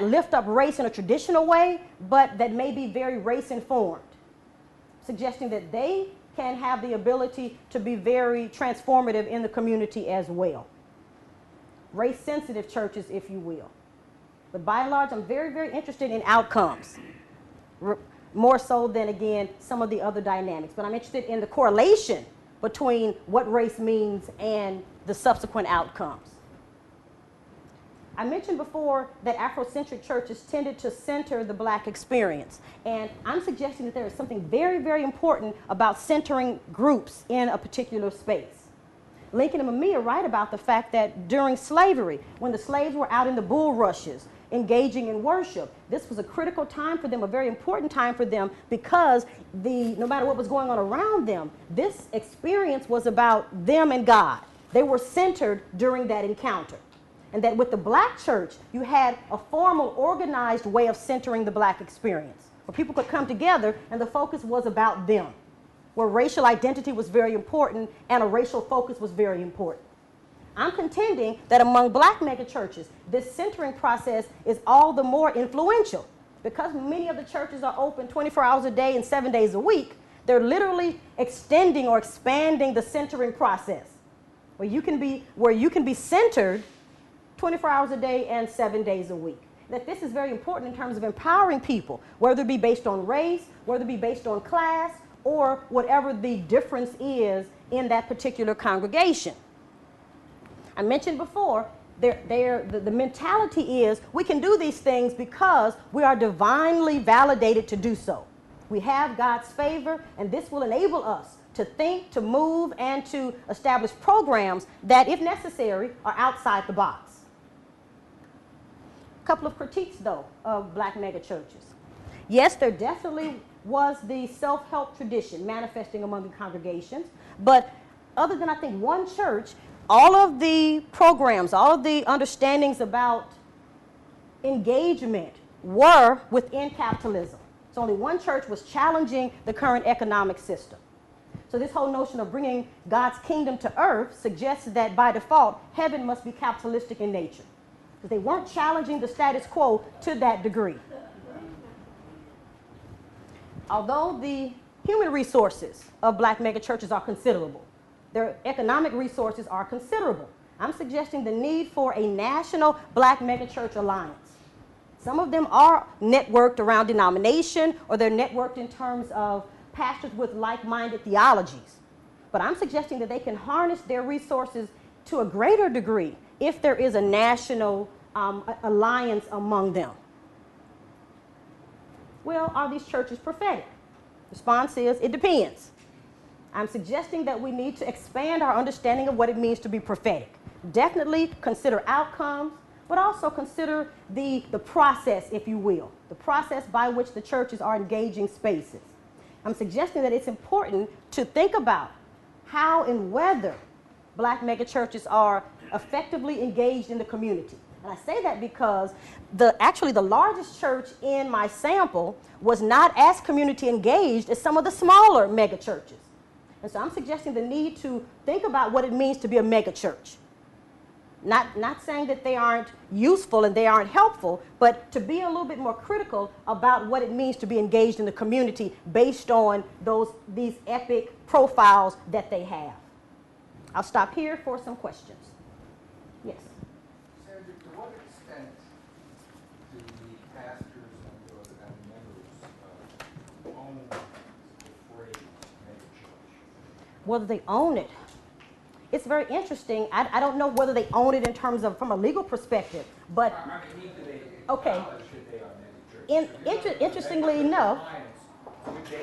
lift up race in a traditional way, but that may be very race-informed, suggesting that they can have the ability to be very transformative in the community as well. Race-sensitive churches, if you will. But by and large, I'm very, very interested in outcomes, more so than, again, some of the other dynamics. But I'm interested in the correlation between what race means and the subsequent outcomes. I mentioned before that Afrocentric churches tended to center the black experience. And I'm suggesting that there is something very, very important about centering groups in a particular space. Lincoln and Mamiya write about the fact that during slavery, when the slaves were out in the bulrushes, engaging in worship, this was a critical time for them, a very important time for them, because no matter what was going on around them, this experience was about them and God. They were centered during that encounter. And that with the black church, you had a formal, organized way of centering the black experience, where people could come together and the focus was about them, where racial identity was very important and a racial focus was very important. I'm contending that among black megachurches, this centering process is all the more influential, because many of the churches are open 24 hours a day and 7 days a week. They're literally extending or expanding the centering process, where you can be centered 24 hours a day and 7 days a week. That this is very important in terms of empowering people, whether it be based on race, whether it be based on class, or whatever the difference is in that particular congregation. I mentioned before, the mentality is we can do these things because we are divinely validated to do so. We have God's favor, and this will enable us to think, to move, and to establish programs that, if necessary, are outside the box. A couple of critiques, though, of black megachurches. Yes, there definitely was the self-help tradition manifesting among the congregations, but other than, I think, one church, all of the programs, all of the understandings about engagement were within capitalism. So only one church was challenging the current economic system. So this whole notion of bringing God's kingdom to earth suggests that by default, heaven must be capitalistic in nature, because they weren't challenging the status quo to that degree. Although the human resources of black megachurches are considerable, their economic resources are considerable, I'm suggesting the need for a national black megachurch alliance. Some of them are networked around denomination, or they're networked in terms of pastors with like-minded theologies. But I'm suggesting that they can harness their resources to a greater degree if there is a national alliance among them. Well, are these churches prophetic? Response is, it depends. I'm suggesting that we need to expand our understanding of what it means to be prophetic. Definitely consider outcomes, but also consider the process, if you will, the process by which the churches are engaging spaces. I'm suggesting that it's important to think about how and whether black megachurches are effectively engaged in the community. And I say that because actually the largest church in my sample was not as community engaged as some of the smaller megachurches. And so I'm suggesting the need to think about what it means to be a megachurch. Not saying that they aren't useful and they aren't helpful, but to be a little bit more critical about what it means to be engaged in the community based on these epic profiles that they have. I'll stop here for some questions. Yes? Sandra, to what extent do the pastors and members own the phrase megachurch? Whether they own it. It's very interesting. I don't know whether they own it in terms of from a legal perspective, but okay. Interestingly enough,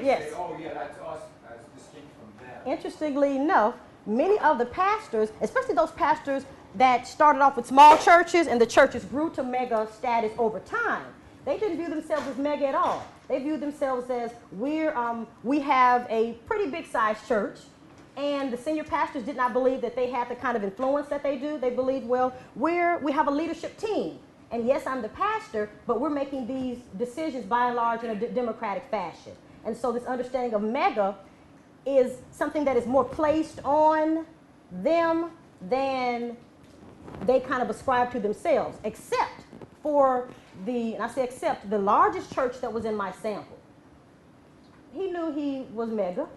yes. Oh yeah, that's us as distinct from them. Interestingly enough, many of the pastors, especially those pastors that started off with small churches and the churches grew to mega status over time, they didn't view themselves as mega at all. They viewed themselves as we have a pretty big sized church. And the senior pastors did not believe that they had the kind of influence that they do. They believed, well, we have a leadership team. And yes, I'm the pastor, but we're making these decisions by and large in a democratic fashion. And so this understanding of mega is something that is more placed on them than they kind of ascribe to themselves, except for and I say except, the largest church that was in my sample. He knew he was mega.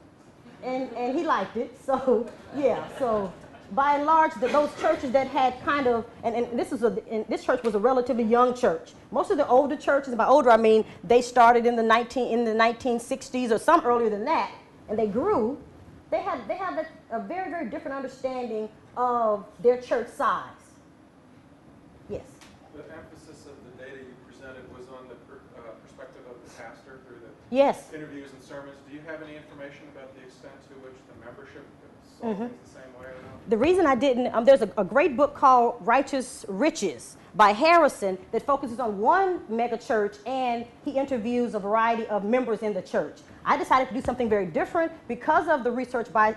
And he liked it, so yeah. So by and large, those churches that had kind of, and this church was a relatively young church. Most of the older churches, and by older I mean they started in the 1960s or some earlier than that, and they grew. They have a very, very different understanding of their church size. Yes. The emphasis of the data you presented was on the perspective of the pastor through the Yes. interviews and sermons. Do you have any information about the extent to which the membership saw things the same way or not? The reason I didn't, there's a great book called Righteous Riches by Harrison that focuses on one mega church, and he interviews a variety of members in the church. I decided to do something very different because of the research by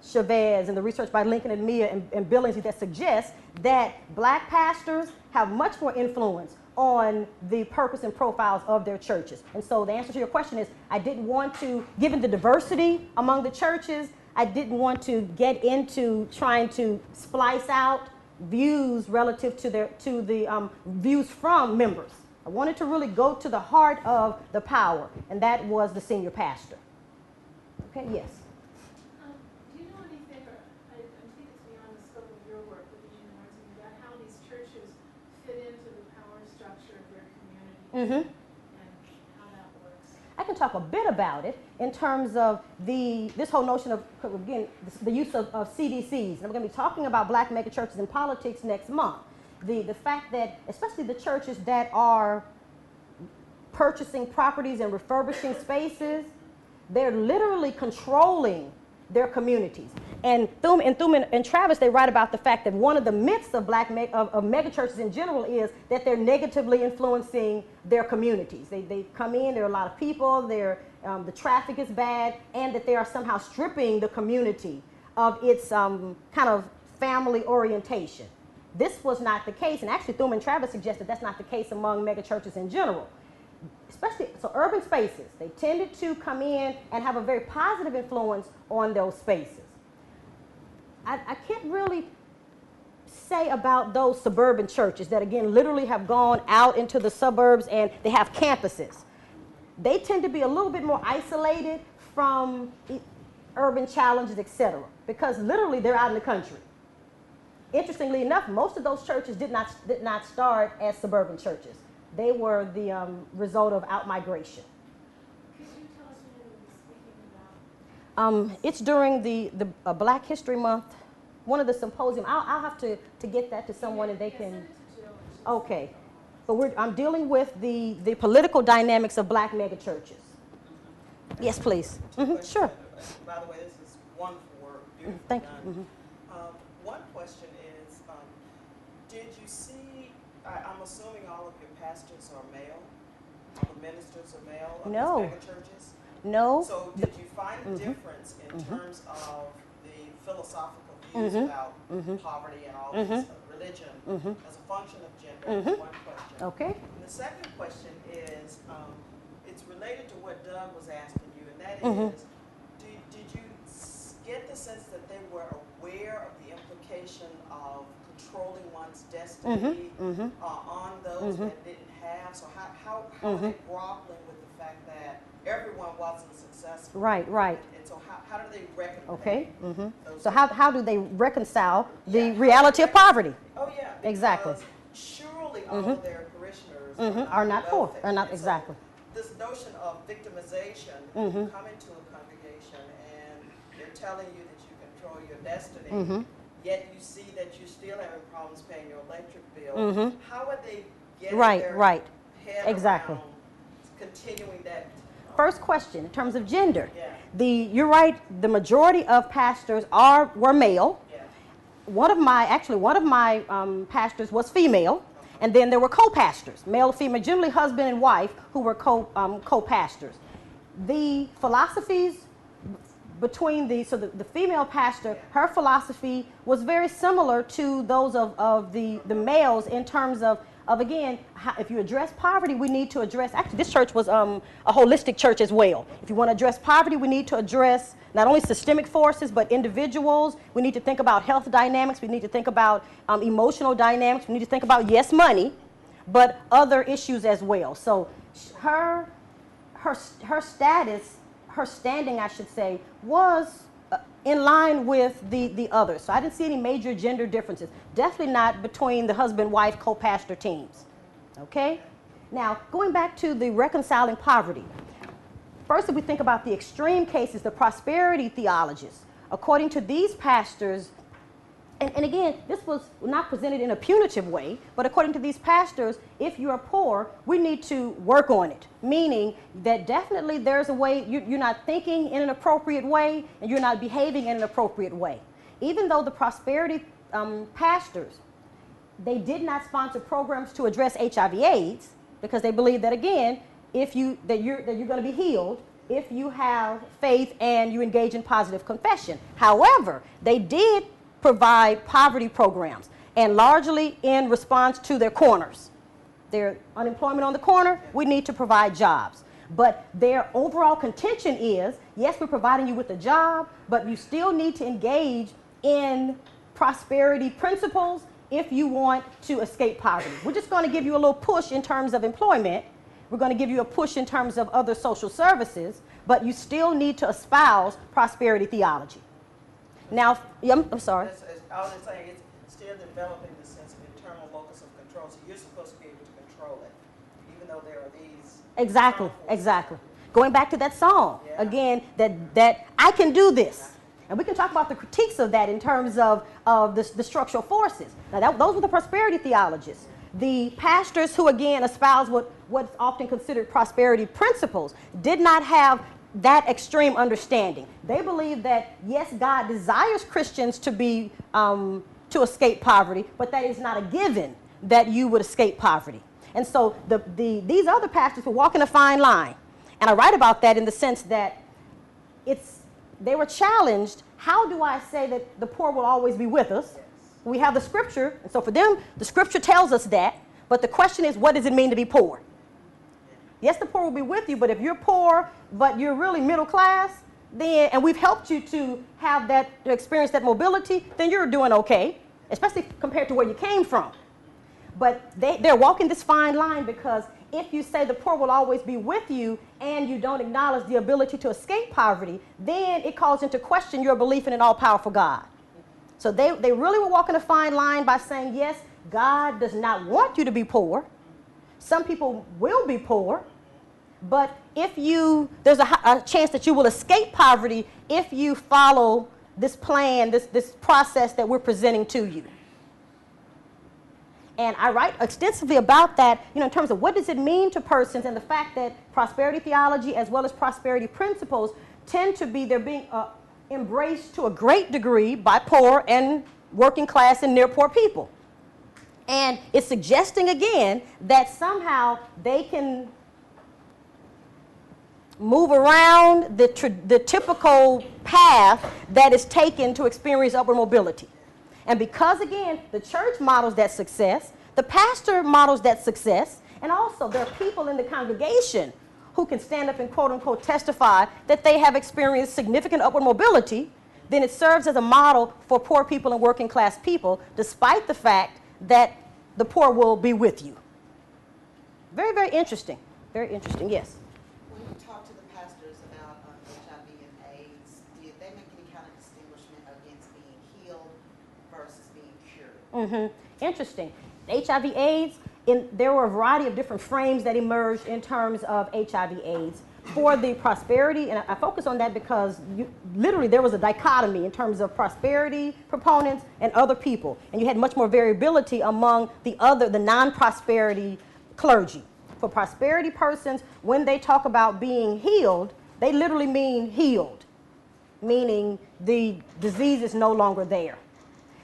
Chavez and the research by Lincoln and Mamiya and Billingsley that suggests that black pastors have much more influence on the purpose and profiles of their churches. And so the answer to your question is, I didn't want to, given the diversity among the churches, I didn't want to get into trying to splice out views relative to the views from members. I wanted to really go to the heart of the power, and that was the senior pastor. Okay, yes. Do you know anything, or I think it's beyond the scope of your work, but you know something about how these churches fit into the power structure of their community and how that works? I can talk a bit about it in terms of this whole notion of, again, the use of CDCs. And we're going to be talking about black megachurches in politics next month. The fact that, especially the churches that are purchasing properties and refurbishing spaces, they're literally controlling their communities. And Thuman and Travis, they write about the fact that one of the myths of of megachurches in general is that they're negatively influencing their communities. They come in, there are a lot of people, the traffic is bad, and that they are somehow stripping the community of its kind of family orientation. This was not the case, and actually Thuman and Travis suggested that's not the case among megachurches in general. Especially, so urban spaces, they tended to come in and have a very positive influence on those spaces. I can't really say about those suburban churches that, again, literally have gone out into the suburbs and they have campuses. They tend to be a little bit more isolated from urban challenges, etc., because literally they're out in the country. Interestingly enough, most of those churches did not start as suburban churches. They were the result of out-migration. Could you tell us what you were speaking about? It's during the Black History Month, one of the symposium. I'll have to get that to someone and they can. Send it to Jill. Okay, but I'm dealing with the political dynamics of Black megachurches. Yes, please. Sure. By the way, this is wonderful work, beautifully Thank done. you. One question is, did you see, I'm assuming all of your pastors are male? All the ministers are male of No. these megachurches? No. So did you find a difference in terms of the philosophical views about poverty and all this religion as a function of gender? That's one question. Okay. And the second question is, it's related to what Doug was asking you, and that is, did you get the sense that they were aware of the implication of controlling one's destiny on those that didn't have? So how are they grappling with the fact that everyone wasn't successful? Right. And so how do they reckon with Okay. those So how do they reconcile the reality of poverty? Oh, yeah. Exactly. Because surely all of their parishioners Are not poor. wealthy. Are not And so exactly. this notion of victimization, you come into a congregation and they're telling you that you control your destiny, yet you see that you're still having problems paying your electric bill. How are they getting their head Exactly. around continuing that? First question, in terms of gender, Yeah. you're right. The majority of pastors were male. Yeah. One of my pastors was female, and then there were co-pastors, male, female, generally husband and wife, who were co-pastors. The philosophies between the female pastor, her philosophy was very similar to those of the males in terms of again, if you address poverty, we need to address, actually this church was a holistic church as well. If you want to address poverty, we need to address not only systemic forces, but individuals. We need to think about health dynamics. We need to think about emotional dynamics. We need to think about, yes, money, but other issues as well. So her status, her standing, I should say, was in line with the others. So I didn't see any major gender differences. Definitely not between the husband-wife co-pastor teams. Okay? Now, going back to the reconciling poverty. First, if we think about the extreme cases, the prosperity theologists, according to these pastors, and again, this was not presented in a punitive way, but according to these pastors, if you are poor, we need to work on it. Meaning that definitely there's a way, you're not thinking in an appropriate way, and you're not behaving in an appropriate way. Even though the prosperity pastors, they did not sponsor programs to address HIV/AIDS, because they believe that, again, that you're going to be healed if you have faith and you engage in positive confession. However, they did provide poverty programs, and largely in response to their corners. Their unemployment on the corner, we need to provide jobs. But their overall contention is, yes, we're providing you with a job, but you still need to engage in prosperity principles if you want to escape poverty. We're just going to give you a little push in terms of employment. We're going to give you a push in terms of other social services, but you still need to espouse prosperity theology. Now, I'm sorry. I was just saying, it's still developing the sense of internal locus of control. So you're supposed to be able to control it, even though there are these. Exactly. Going back to that song, again, that I can do this. And we can talk about the critiques of that in terms of the structural forces. Now, those were the prosperity theologists. The pastors who, again, espouse what's often considered prosperity principles did not have that extreme understanding. They believe that, yes, God desires Christians to be, to escape poverty, but that is not a given that you would escape poverty. And so these other pastors were walking a fine line. And I write about that in the sense that they were challenged. How do I say that the poor will always be with us? We have the scripture, and so for them, the scripture tells us that, but the question is, what does it mean to be poor? Yes, the poor will be with you, but if you're poor, but you're really middle class, then, and we've helped you to have that, to experience that mobility, then you're doing okay, especially compared to where you came from. But they're walking this fine line, because if you say the poor will always be with you and you don't acknowledge the ability to escape poverty, then it calls into question your belief in an all-powerful God. So they really were walking a fine line by saying, yes, God does not want you to be poor. Some people will be poor, but there's a chance that you will escape poverty if you follow this plan, this process that we're presenting to you. And I write extensively about that, in terms of what does it mean to persons, and the fact that prosperity theology as well as prosperity principles tend to be, they're being embraced to a great degree by poor and working class and near poor people. And it's suggesting again that somehow they can move around the typical path that is taken to experience upward mobility. And because, again, the church models that success, the pastor models that success, and also there are people in the congregation who can stand up and quote-unquote testify that they have experienced significant upward mobility, then it serves as a model for poor people and working class people, despite the fact that the poor will be with you. Very, very interesting. Very interesting, yes. When you talk to the pastors about HIV and AIDS, did they make any kind of distinguishment against being healed versus being cured? Interesting. HIV AIDS, there were a variety of different frames that emerged in terms of HIV AIDS. For the prosperity, and I focus on that because literally there was a dichotomy in terms of prosperity proponents and other people. And you had much more variability among the non-prosperity clergy. For prosperity persons, when they talk about being healed, they literally mean healed, meaning the disease is no longer there.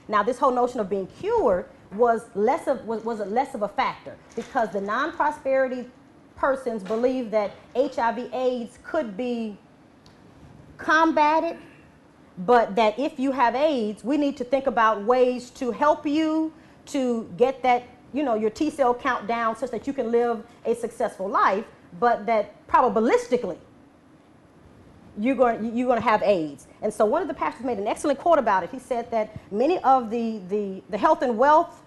Now, this whole notion of being cured was less of a factor, because the non-prosperity persons believe that HIV/AIDS could be combated, but that if you have AIDS, we need to think about ways to help you to get that, your T cell count down such that you can live a successful life, but that probabilistically you're going to have AIDS. And so one of the pastors made an excellent quote about it. He said that many of the health and wealth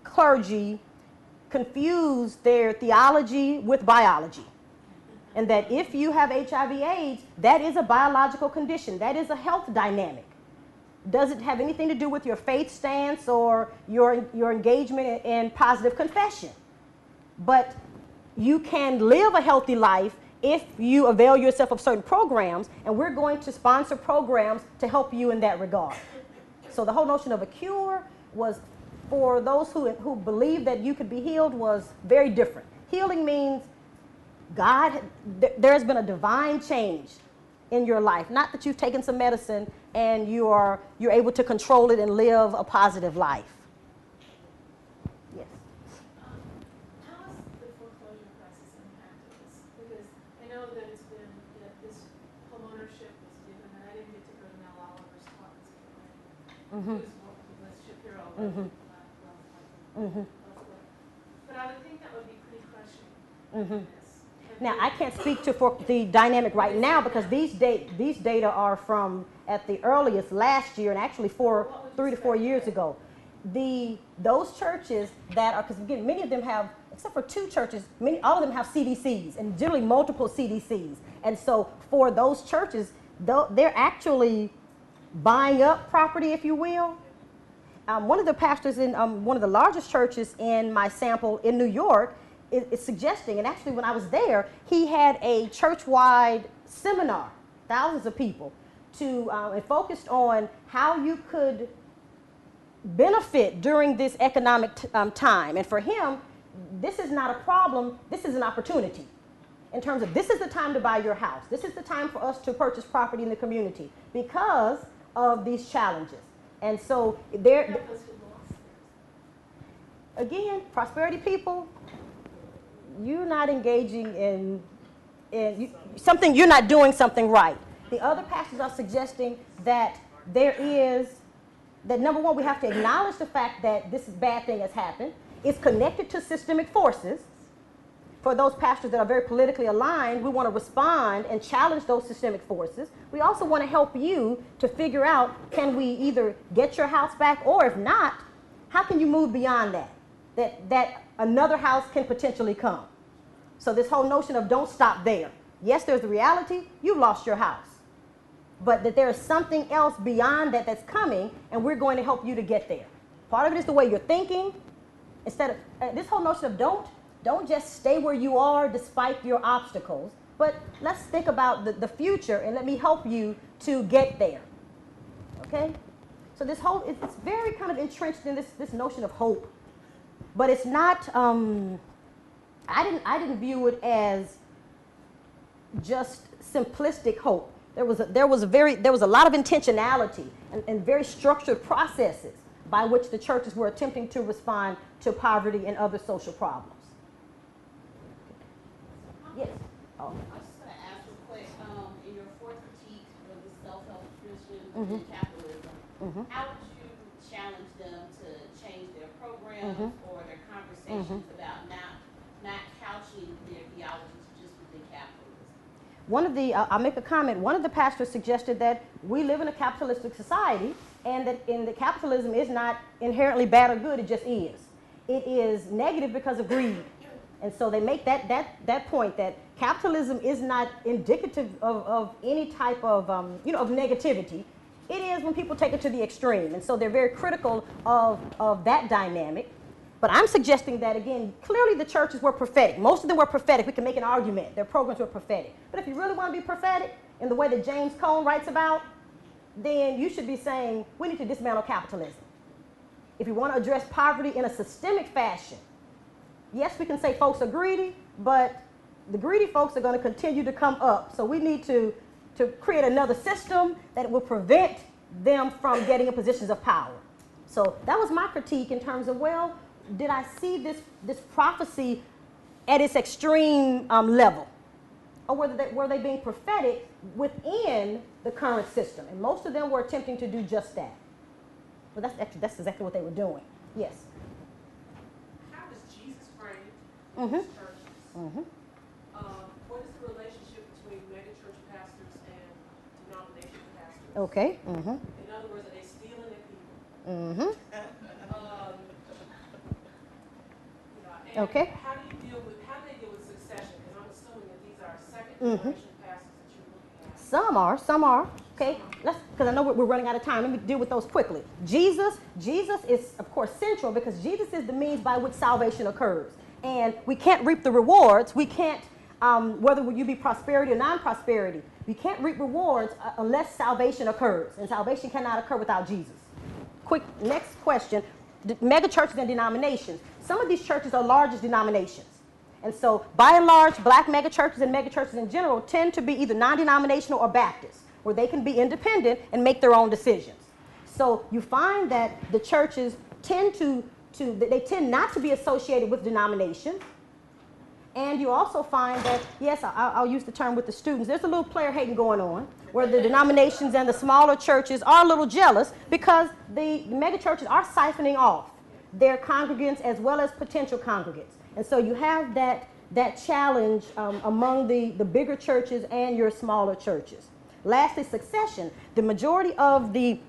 clergy confuse their theology with biology. And that if you have HIV/AIDS, that is a biological condition. That is a health dynamic. Doesn't have anything to do with your faith stance or your engagement in positive confession. But you can live a healthy life if you avail yourself of certain programs, and we're going to sponsor programs to help you in that regard. So the whole notion of a cure was, for those who believe that you could be healed, was very different. Healing means there's been a divine change in your life. Not that you've taken some medicine and you're able to control it and live a positive life. Yes. How has the foreclosure crisis impacted this? Because I know that it's been, this homeownership was given, and I didn't get to go to Mel Oliver's talk because was Shapiro. But I would think that would be pretty crushing. Now, I can't speak to the dynamic right now, because these data are from at the earliest last year, and actually 3 to 4 years ago. Those churches that are, because again, many of them have, except for 2 churches, all of them have CDCs, and generally multiple CDCs. And so for those churches, they're actually buying up property, if you will. One of the pastors in one of the largest churches in my sample in New York is suggesting, and actually when I was there, he had a church-wide seminar, thousands of people, and focused on how you could benefit during this economic time. And for him, this is not a problem, this is an opportunity. in terms of this is the time to buy your house. This is the time for us to purchase property in the community because of these challenges. And so there, again, prosperity people, you're not engaging in something, you're not doing something right. The other pastors are suggesting that that number one, we have to acknowledge the fact that this bad thing has happened. It's connected to systemic forces. For those pastors that are very politically aligned, we want to respond and challenge those systemic forces. We also want to help you to figure out, can we either get your house back, or if not, how can you move beyond that? That another house can potentially come. So this whole notion of don't stop there. Yes, there's the reality, you've lost your house. But that there is something else beyond that that's coming, and we're going to help you to get there. Part of it is the way you're thinking. Instead of this whole notion of don't just stay where you are despite your obstacles, but let's think about the future, and let me help you to get there. Okay? So this whole, it's very kind of entrenched in this notion of hope. But it's not, I didn't view it as just simplistic hope. There was a lot of intentionality and very structured processes by which the churches were attempting to respond to poverty and other social problems. Yes. Oh. I was just going to ask real quick, in your fourth critique of the self-help tradition and capitalism, how would you challenge them to change their programs or their conversations about not couching their theologies just within capitalism? I'll make a comment. One of the pastors suggested that we live in a capitalistic society, and that the capitalism is not inherently bad or good, it just is. It is negative because of greed. And so they make that point, that capitalism is not indicative of any type of, of negativity. It is when people take it to the extreme. And so they're very critical of that dynamic. But I'm suggesting that, again, clearly the churches were prophetic. Most of them were prophetic. We can make an argument. Their programs were prophetic. But if you really want to be prophetic in the way that James Cone writes about, then you should be saying we need to dismantle capitalism. If you want to address poverty in a systemic fashion, yes, we can say folks are greedy, but the greedy folks are going to continue to come up. So we need to create another system that will prevent them from getting in positions of power. So that was my critique in terms of, well, did I see this prophecy at its extreme level? Or were they being prophetic within the current system? And most of them were attempting to do just that. But that's exactly what they were doing. Yes? How does Jesus frame his churches? What is the relationship between megachurch pastors and denomination pastors? Okay. In other words, are they stealing their people? Okay. How do they deal with succession? Because I'm assuming that these are second generation pastors that you're looking at. Some are. Okay, because I know we're running out of time. Let me deal with those quickly. Jesus is, of course, central, because Jesus is the means by which salvation occurs. And we can't reap the rewards. We can't, whether you be prosperity or non-prosperity, we can't reap rewards unless salvation occurs. And salvation cannot occur without Jesus. Quick, next question. Mega churches and denominations. Some of these churches are largest denominations. And so, by and large, black mega churches and mega churches in general tend to be either non-denominational or Baptist, where they can be independent and make their own decisions. So you find that the churches tend they tend not to be associated with denominations. And you also find that, yes, I'll use the term with the students, there's a little player hating going on, where the denominations and the smaller churches are a little jealous because the mega churches are siphoning off their congregants as well as potential congregants. And so you have that challenge among the bigger churches and your smaller churches. Lastly, succession. The majority of the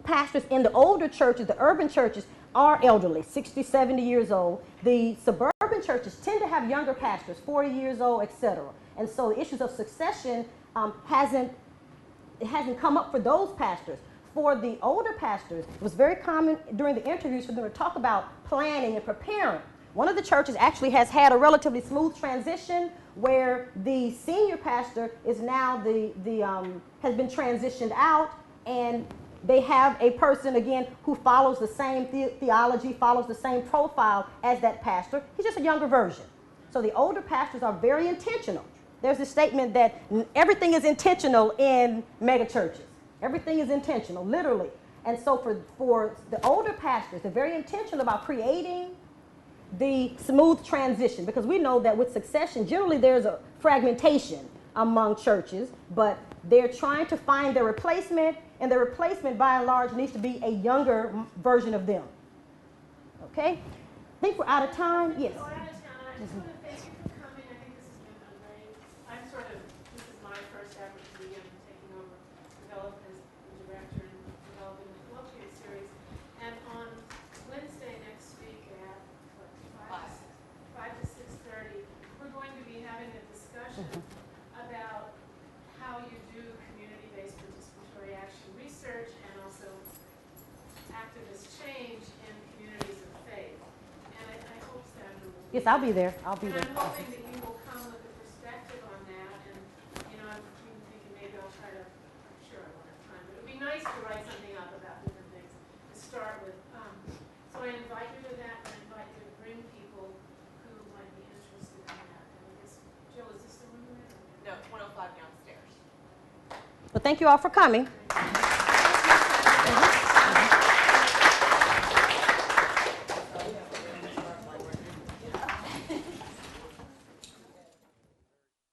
pastors in the older churches, the urban churches, are elderly, 60, 70 years old. The suburban churches tend to have younger pastors, 40 years old, etc. And so the issues of succession hasn't come up for those pastors. For the older pastors, it was very common during the interviews for them to talk about planning and preparing. One of the churches actually has had a relatively smooth transition where the senior pastor is now has been transitioned out, and they have a person, again, who follows the same theology, follows the same profile as that pastor. He's just a younger version. So the older pastors are very intentional. There's a statement that everything is intentional in mega churches. Everything is intentional, literally. And so for the older pastors, they're very intentional about creating the smooth transition, because we know that with succession, generally there's a fragmentation among churches, but they're trying to find their replacement, and their replacement by and large needs to be a younger version of them. Okay? I think we're out of time. Yes. We're out of time. I just want to thank you for coming. I think this has been a great, this is my first effort to be taking over, developing as the director and developing the Theology series. And on Wednesday next week at 5 to 6:30, we're going to be having a discussion about how you do community-based participatory action research and also activist change in communities of faith. And I hope Sandra will be Yes, I'll be there. I'll be and there. I'm hoping that you will come with a perspective on that. And, I'm thinking maybe I'll try to, I'm sure I won't have time, but it would be nice to write something up about different things to start with. So I invite you to that, and I invite you to bring people who might be interested in that. And I guess, Jill, is this the room you're in? No, 105 downstairs. Well, thank you all for coming. Thank you.